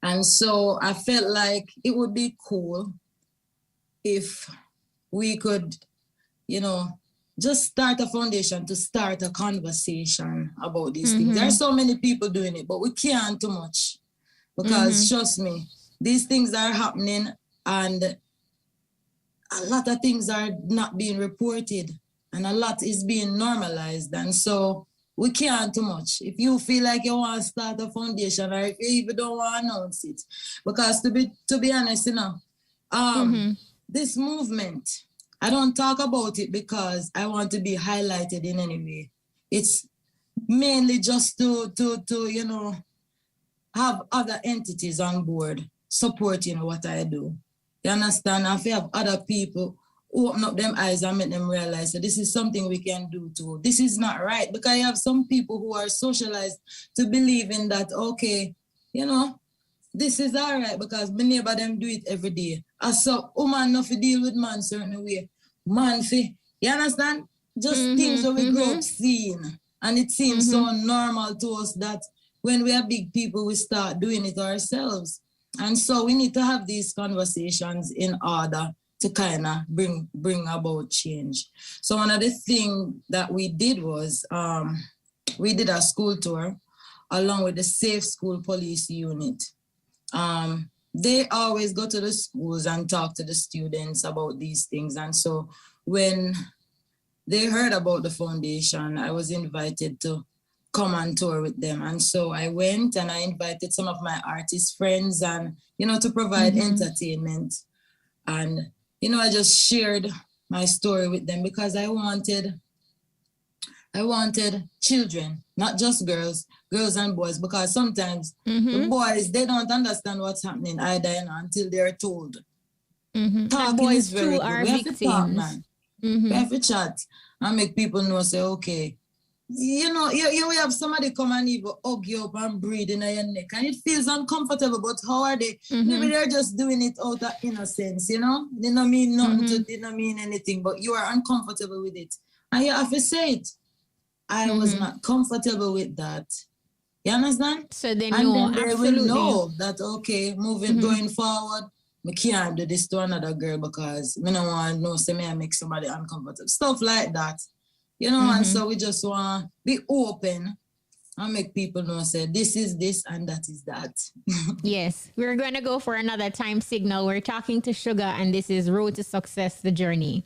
And so I felt like it would be cool if we could, just start a foundation to start a conversation about these things. There are so many people doing it, but we can't too much because trust me, these things are happening and a lot of things are not being reported and a lot is being normalized. And so we can't too much. If you feel like you want to start a foundation or if you even don't want to announce it, because to be honest, this movement, I don't talk about it because I want to be highlighted in any way. It's mainly just to have other entities on board supporting what I do. You understand? If you have other people open up them eyes and make them realize that this is something we can do too. This is not right, because you have some people who are socialized to believe in that, okay, this is all right because my neighbor them do it every day. As so, woman not to deal with man certain way. Man, you understand? Just things that we grow up seeing. And it seems so normal to us that when we are big people, we start doing it ourselves. And so we need to have these conversations in order to kind of bring about change. So one of the things that we did was we did a school tour along with the Safe School Police Unit. They always go to the schools and talk to the students about these things. And so when they heard about the foundation, I was invited to come on tour with them. And so I went and I invited some of my artist friends and, to provide entertainment. And, I just shared my story with them because I wanted children, not just girls and boys, because sometimes the boys, they don't understand what's happening either until they're told. Talking boys is very too good. are We have to talk, victims. man. We have to chat and make people know, say, okay, you have somebody come and even hug you up and breathe in your neck and it feels uncomfortable, but how are they? Maybe they're just doing it out of innocence, They don't mean nothing they don't mean anything, but you are uncomfortable with it. And you have to say it. I was not comfortable with that. You understand? So they and know, then they absolutely. will know that, okay, going forward, I can't do this to another girl because I don't want to know, say me I make somebody uncomfortable. Stuff like that. And so we just want to be open and make people know, say, this is this and that is that. Yes, we're going to go for another time signal. We're talking to SHUGA and this is Road to Success, the journey.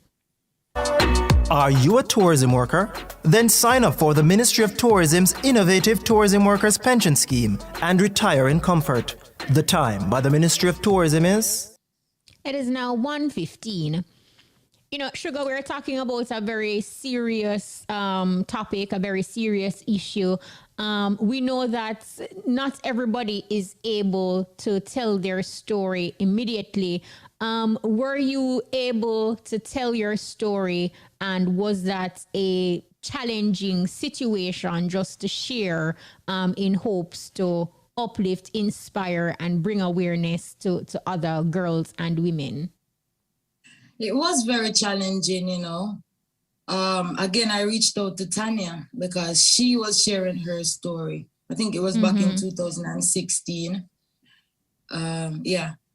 Are you a tourism worker? Then sign up for the Ministry of Tourism's innovative Tourism Workers Pension Scheme and retire in comfort. The time by the Ministry of Tourism is? It is now 1:15. SHUGA, we're talking about a very serious topic, a very serious issue. We know that not everybody is able to tell their story immediately. Were you able to tell your story, and was that a challenging situation just to share in hopes to uplift, inspire, and bring awareness to other girls and women? It was very challenging, Again, I reached out to Tanya because she was sharing her story. I think it was back in 2016.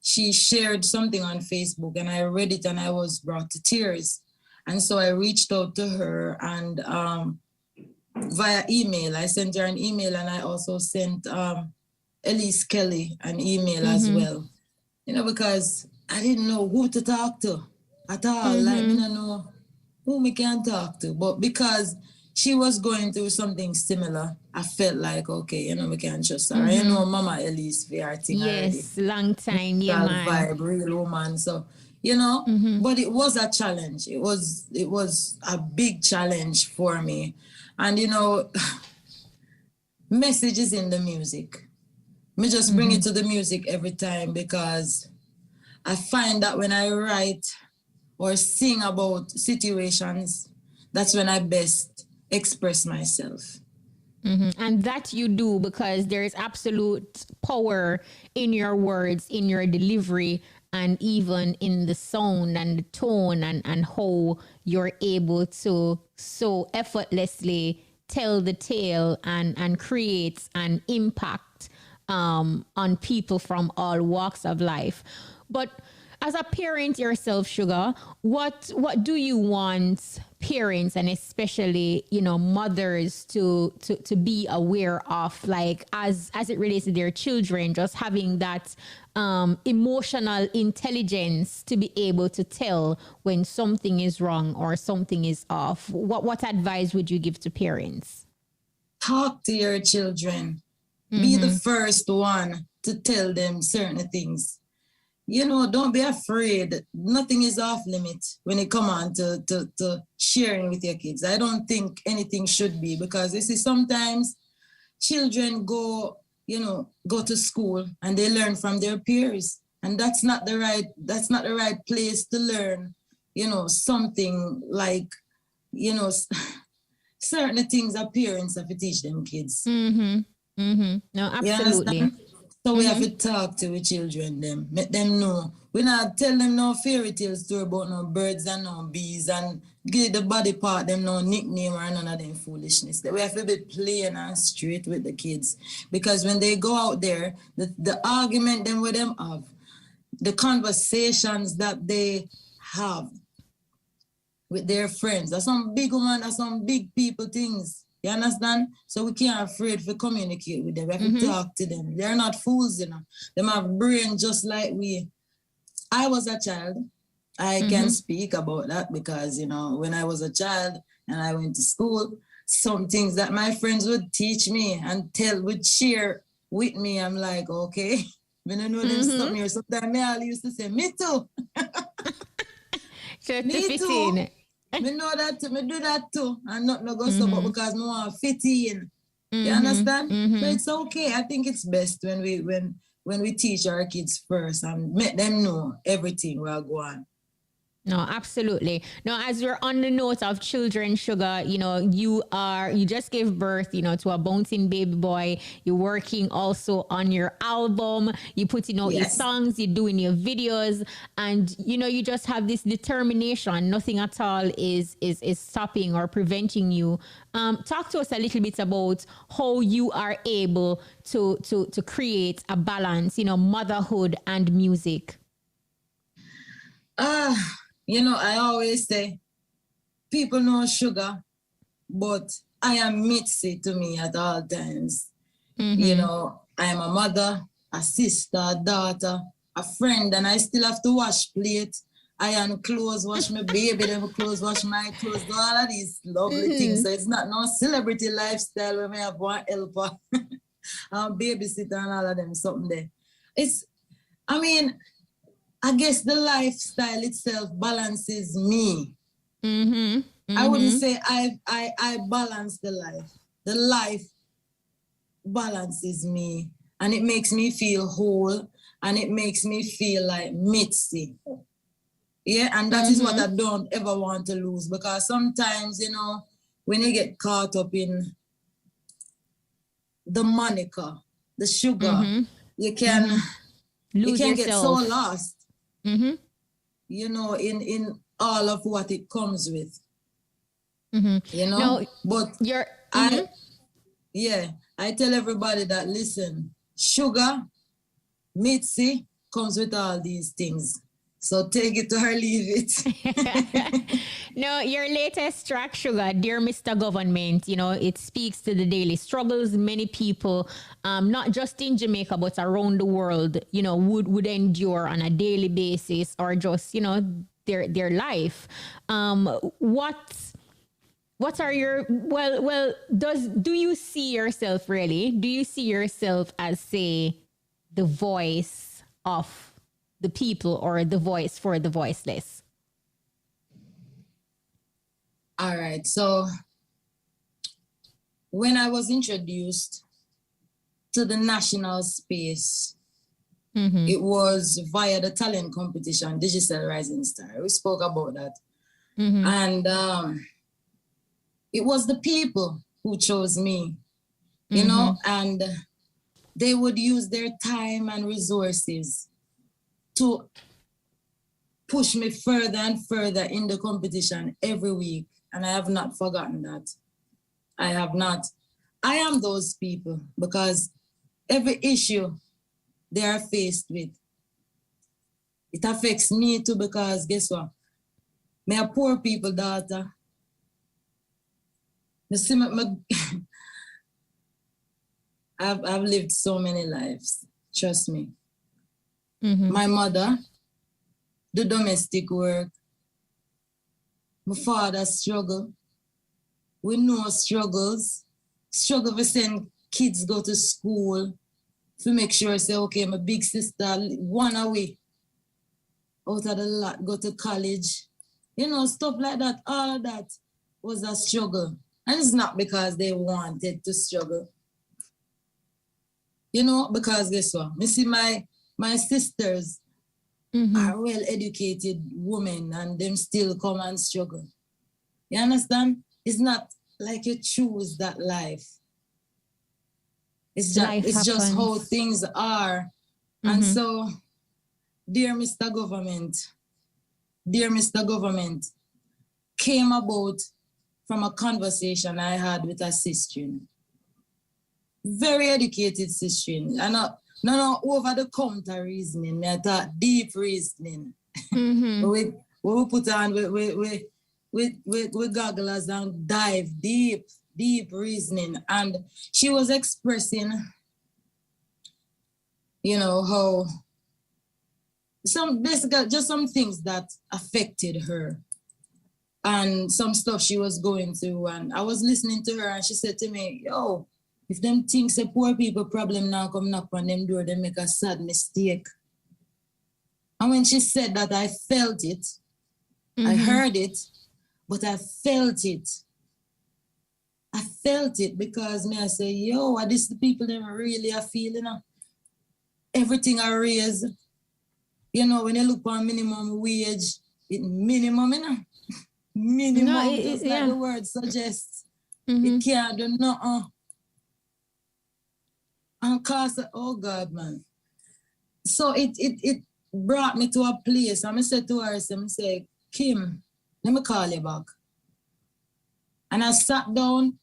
She shared something on Facebook and I read it and I was brought to tears. And so I reached out to her and via email. I sent her an email, and I also sent Elise Kelly an email as well. You know, because I didn't know who to talk to at all. Like, I don't know who me can talk to. But because she was going through something similar, I felt like, okay, you know, we can trust her. You know, Mama Elise, we are thing already. Yes, long time, yeah, man. Vibe, real woman. So, you know, but it was a challenge. It was a big challenge for me. And, you know, messages in the music. Me just bring it to the music every time, because I find that when I write or sing about situations, that's when I best express myself. And that you do because there is absolute power in your words, in your delivery, and even in the sound and the tone and how you're able to so effortlessly tell the tale and create an impact on people from all walks of life. But as a parent yourself, SHUGA, what do you want parents and especially, you know, mothers to be aware of, like as it relates to their children, just having that emotional intelligence to be able to tell when something is wrong or something is off? What advice would you give to parents? Talk to your children. Be the first one to tell them certain things. You know, don't be afraid. Nothing is off limit when it comes on to sharing with your kids. I don't think anything should be, because you see, sometimes children go to school and they learn from their peers, and that's not the right place to learn, you know, something like, you know, certain things that parents have to teach them kids. No, absolutely. So we have to talk to the children, them, let them know. We not tell them no fairy tale story about no birds and no bees and give the body part them no nickname or none of them foolishness. We have to be plain and straight with the kids, because when they go out there, the argument them with them have, the conversations that they have with their friends, that's some big woman, that's some big people things. You understand? So we can't afraid to communicate with them. We have to talk to them. They're not fools, you know. They have brain just like we. I was a child. I can speak about that because, you know, when I was a child and I went to school, some things that my friends would teach me and would share with me, I'm like, okay, when I know them something here, sometimes I used to say, me too. Me too. Me know that too, me do that too. And not no go so, but because me want to fit in. You understand? So it's okay. I think it's best when we teach our kids first and make them know everything will go on. No, absolutely. Now, as we're on the note of children, SHUGA, you know, you just gave birth, you know, to a bouncing baby boy. You're working also on your album. You're putting out your songs, you're doing your videos, and, you know, you just have this determination. Nothing at all is stopping or preventing you. Talk to us a little bit about how you are able to create a balance, you know, motherhood and music. You know, I always say, people know SHUGA, but I am Mitzi to me at all times. You know, I am a mother, a sister, a daughter, a friend, and I still have to wash plate, iron clothes, wash my baby, them clothes, wash my clothes, do all of these lovely things. So it's not no celebrity lifestyle where I have one helper, babysitter and all of them, something there. I guess the lifestyle itself balances me. I wouldn't say I balance the life. The life balances me, and it makes me feel whole, and it makes me feel like Mitzi. Yeah, and that is what I don't ever want to lose, because sometimes, you know, when you get caught up in the moniker, the SHUGA, you can get so lost. You know, in all of what it comes with. You know, no, but I tell everybody that, listen, SHUGA, Mitzi comes with all these things. So take it or leave it. No, your latest track, Sugar, Dear Mr. Government, you know, it speaks to the daily struggles many people, not just in Jamaica, but around the world, you know, would endure on a daily basis or just, you know, their life. What are your, do you see yourself really? Do you see yourself as, say, the voice of the people or the voice for the voiceless? All right. So when I was introduced to the national space, it was via the talent competition, Digital Rising Star. We spoke about that. And it was the people who chose me, you know, and they would use their time and resources to push me further and further in the competition every week. And I have not forgotten that. I have not. I am those people because every issue they are faced with, it affects me too because guess what? Me a poor people daughter. I've lived so many lives, trust me. My mother, the domestic work. My father struggle. We know struggles. Struggle to send kids go to school. To make sure, say, okay, my big sister, one away. Out of the lot, go to college. You know, stuff like that. All of that was a struggle. And it's not because they wanted to struggle. You know, because guess what? Me see my sisters are well-educated women and them still come and struggle. You understand? It's not like you choose that life. It's just how things are. And so, Dear Mr. Government came about from a conversation I had with a sister. Very educated sister. And no over-the-counter reasoning. I thought deep reasoning. we put on, we gogglers and dive deep reasoning. And she was expressing, you know, how just some things that affected her and some stuff she was going through. And I was listening to her and she said to me, yo, if them things a poor people problem now come knock on them door, they make a sad mistake. And when she said that, I felt it. I heard it, but I felt it. I felt it because me I say, yo, are this the people them really are feeling? Everything I raise. You know, when you look on minimum wage, it minimum, you know? Minimum, just like the word suggests. It can't do nothing. And cause, oh God, man. So it brought me to a place. And I said to her, I said, Kim, let me call you back. And I sat down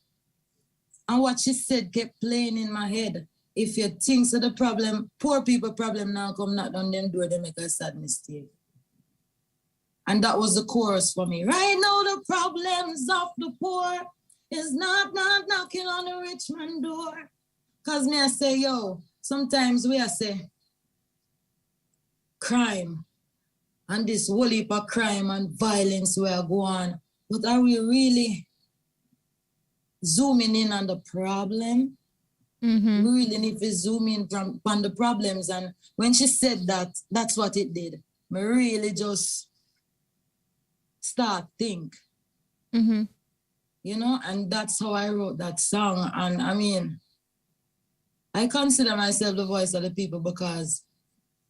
and what she said kept playing in my head. If you think so the problem, poor people problem now come knock on them door, they make a sad mistake. And that was the chorus for me. Right now the problems of the poor is not knocking on the rich man door. Cause me I say, yo, sometimes we I say crime and this whole heap of crime and violence where go on. But are we really zooming in on the problem? We really need to zoom in on the problems. And when she said that, that's what it did. Me really just start think. You know, and that's how I wrote that song. And I mean, I consider myself the voice of the people because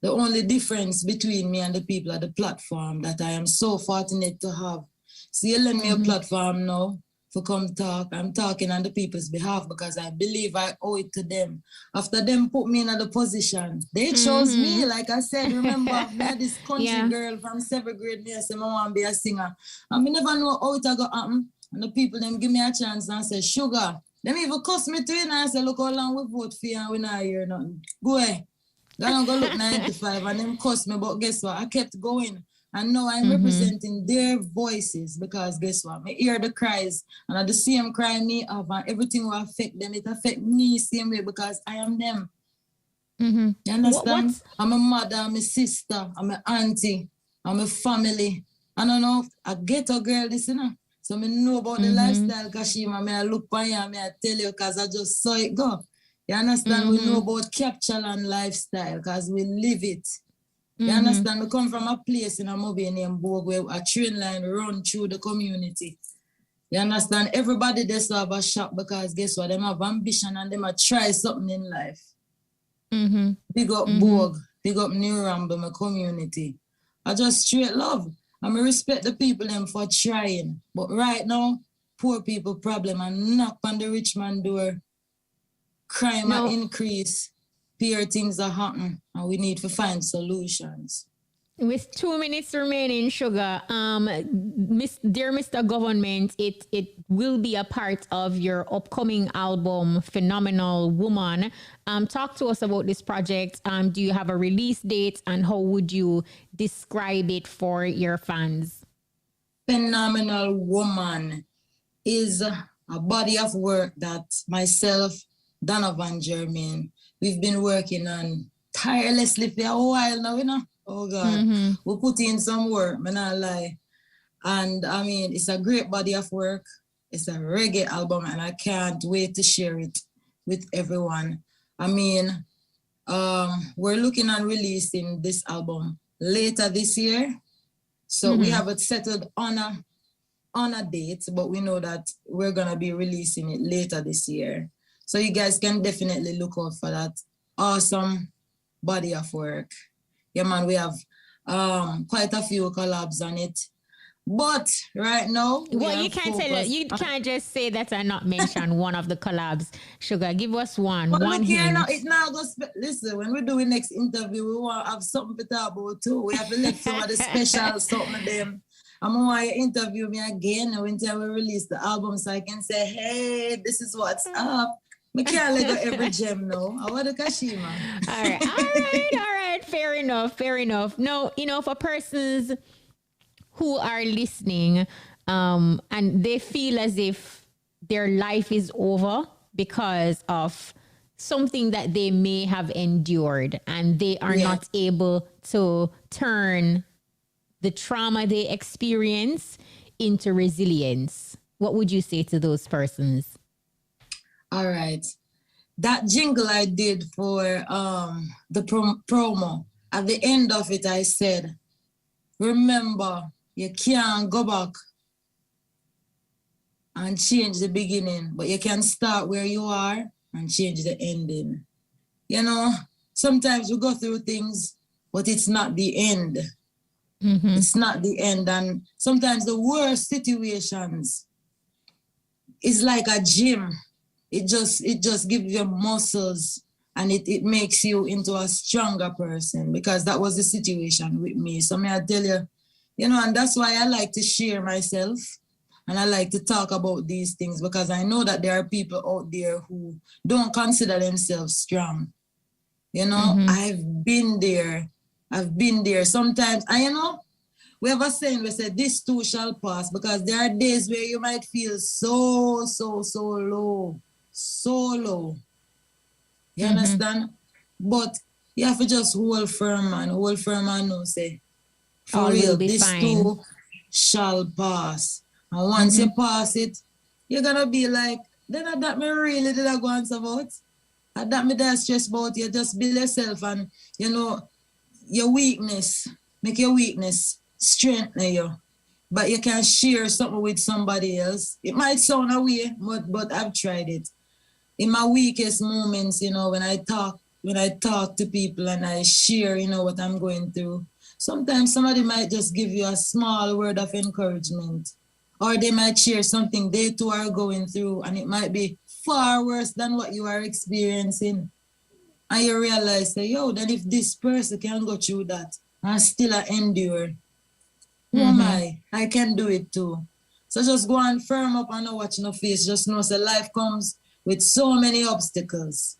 the only difference between me and the people are the platform that I am so fortunate to have. So you lend me a platform now to come talk. I'm talking on the people's behalf because I believe I owe it to them. After them put me in the position, they chose me. Like I said, remember, me this country girl from 7th grade, me I say, I want to be a singer. And me never know how it go happen. And the people, them give me a chance and say, Sugar. Them even cuss me to it and I say, look how long we vote for you and we not hear nothing. Go ahead. Gonna go look 95 and them cuss me, but guess what? I kept going. And now I'm Mm-hmm. representing their voices because guess what? I hear the cries and at the same cry me have and everything will affect them. It affect me same way because I am them. Mm-hmm. You understand? I'm a mother, I'm a sister, I'm an auntie, I'm a family. I don't know, I get a girl this, you know. So I know about the lifestyle, Kashima. I look by you, I tell you because I just saw it go. You understand? We know about capture and lifestyle because we live it. You understand? We come from a place in a movie named Borg where a train line run through the community. You understand? Everybody just have a shop because guess what? Them have ambition and them a try something in life. Big up Borg, big up New Ramble, my community. I just straight love. I respect the people them for trying. But right now, poor people problem and knock on the rich man door. Crime are increase. Peer things are happen. And we need to find solutions. With 2 minutes remaining, Sugar, dear Mr. Government, it will be a part of your upcoming album, Phenomenal Woman. Talk to us about this project. Do you have a release date and how would you describe it for your fans? Phenomenal Woman is a body of work that myself, Donovan Germain, we've been working on tirelessly for a while now, you know. Oh God, we put in some work, man, I lie. And I mean, it's a great body of work. It's a reggae album and I can't wait to share it with everyone. I mean, we're looking at releasing this album later this year. So we haven't settled on a date, but we know that we're gonna be releasing it later this year. So you guys can definitely look out for that awesome body of work. Yeah, man, we have quite a few collabs on it. But right now, well, you can't you can't just say that and not mention one of the collabs. Sugar, give us one. But one look here hint. now, it now goes. Listen, when we do the next interview, we want to have something to talk about too. We have to let some of the special something of them. I'm gonna want you to interview me again until we release the album, so I can say, hey, this is what's up. I can't let go every gem now. I want the Kashima. All right. Fair enough. No, you know, for persons who are listening and they feel as if their life is over because of something that they may have endured and they are not able to turn the trauma they experience into resilience, what would you say to those persons? All right. That jingle I did for the promo, at the end of it, I said, remember, you can't go back and change the beginning, but you can start where you are and change the ending. You know, sometimes we go through things, but it's not the end. It's not the end. And sometimes the worst situations is like a gym. It just gives you muscles and it makes you into a stronger person, because that was the situation with me. So may I tell you, you know, and that's why I like to share myself and I like to talk about these things, because I know that there are people out there who don't consider themselves strong. You know, I've been there. Sometimes, and you know, we have a saying, we say, this too shall pass, because there are days where you might feel so low. You understand? But you have to just hold firm and know, say, for all real, will be this fine. too shall pass. And once you pass it, you're gonna be like, then that me really did I go on about? And that me that stress about you. Just build yourself and, you know, your weakness, make your weakness strengthen you. But you can share something with somebody else. It might sound a way, but I've tried it. In my weakest moments, you know, when I talk to people and I share, you know, what I'm going through, sometimes somebody might just give you a small word of encouragement, or they might share something they too are going through, and it might be far worse than what you are experiencing. And you realize that, yo, then if this person can go through that and still endure, who am I? I can do it too. So just go and firm up and not watch no face. Just know, so life comes with so many obstacles.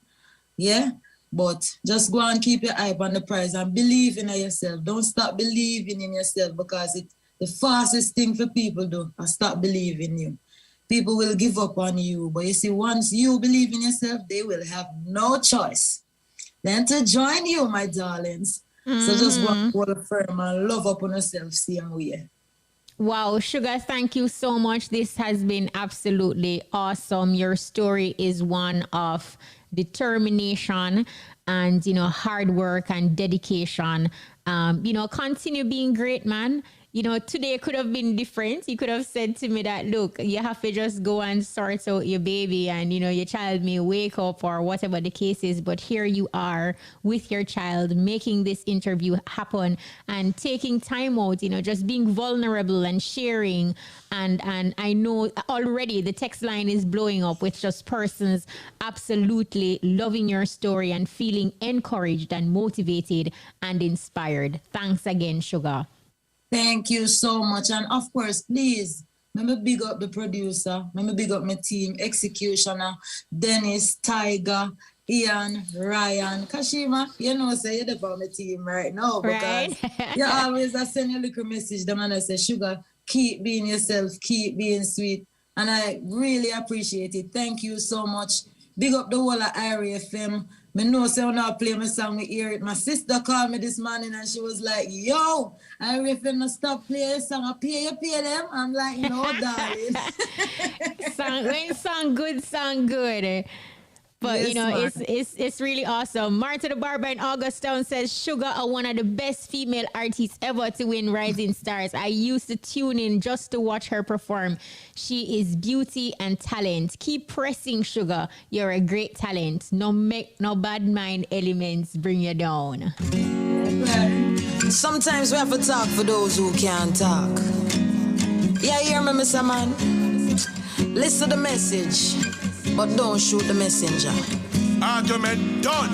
Yeah? But just go and keep your eye on the prize and believe in yourself. Don't stop believing in yourself, because it's the fastest thing for people do is stop believing you. People will give up on you. But you see, once you believe in yourself, they will have no choice than to join you, my darlings. So just go and hold firm and love up on yourself, same way. Wow, Sugar, thank you so much. This has been absolutely awesome. Your story is one of determination and, hard work and dedication. Continue being great, man. Today could have been different. You could have said to me that, look, you have to just go and sort out your baby and, your child may wake up or whatever the case is. But here you are with your child making this interview happen and taking time out, just being vulnerable and sharing. And I know already the text line is blowing up with just persons absolutely loving your story and feeling encouraged and motivated and inspired. Thanks again, Sugar. Thank you so much. And of course, please, let me big up the producer. Let me big up my team, Executioner, Dennis, Tiger, Ian, Ryan, Kashima. Say you're about my team right now, because you always send a little message. The man I say, Sugar, keep being yourself, keep being sweet. And I really appreciate it. Thank you so much. Big up the whole of Irie FM. I know say when I play my song, we hear it. My sister called me this morning and she was like, yo, I refuse stop playing the song. I pay them. I'm like, no, darling. When song good. But, yes, it's really awesome. Marta the Barber in Augustown says, Sugar are one of the best female artists ever to win Rising Stars. I used to tune in just to watch her perform. She is beauty and talent. Keep pressing, Sugar. You're a great talent. No bad mind elements bring you down. Sometimes we have to talk for those who can't talk. Yeah, you hear me, Mr. Man? Listen to the message, but don't shoot the messenger. Argument done.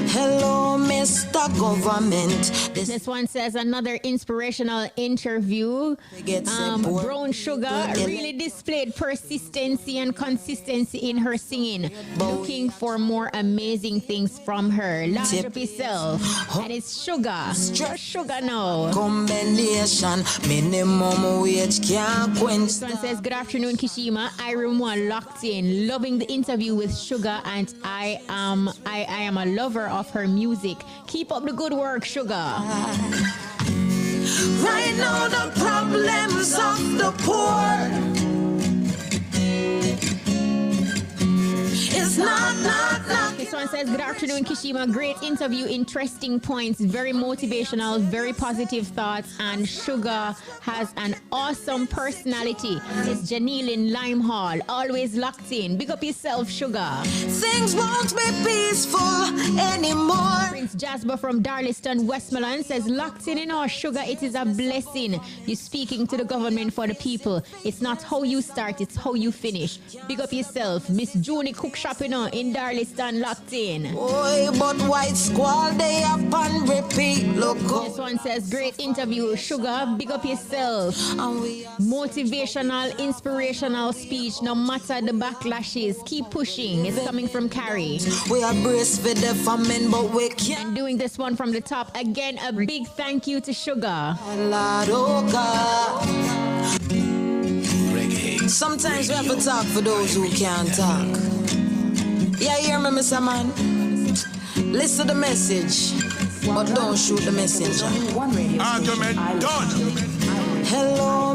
Hello, Mr. Government. This one says another inspirational interview. Brown Sugar really displayed persistency and consistency in her singing. Looking for more amazing things from her. Launch up yourself. And it's Sugar. Just Sugar now. Combination, minimum wage can't quench. This one says, good afternoon, Kishima. I room one locked in. Loving the interview with Sugar, and I am a lover of her music. Keep up the good work, Sugar. Right now the problems of the poor is not. This one says, good afternoon, Kishima. Great interview, interesting points, very motivational, very positive thoughts, and Sugar has an awesome personality. It's Janelle in Lime Hall, always locked in. Big up yourself, Sugar. Things won't be peaceful anymore. Prince Jasper from Darliston, Westmoreland says, locked in our Sugar, it is a blessing. You're speaking to the government for the people. It's not how you start, it's how you finish. Big up yourself. Miss Junie Cook Shopping in Darliston, locked in. Boy, but white squall they up and repeat. Look up. This one says, great interview, Sugar. Big up yourself. Motivational, inspirational speech. No matter the backlashes, keep pushing. It's coming from Carrie. We are braced for the famine, but we can't. And doing this one from the top again. A big thank you to Sugar. Sometimes we have to talk for those who can't talk. Yeah, you hear me, Mr. Man? Listen to the message, but don't shoot the messenger. Argument done. Hello.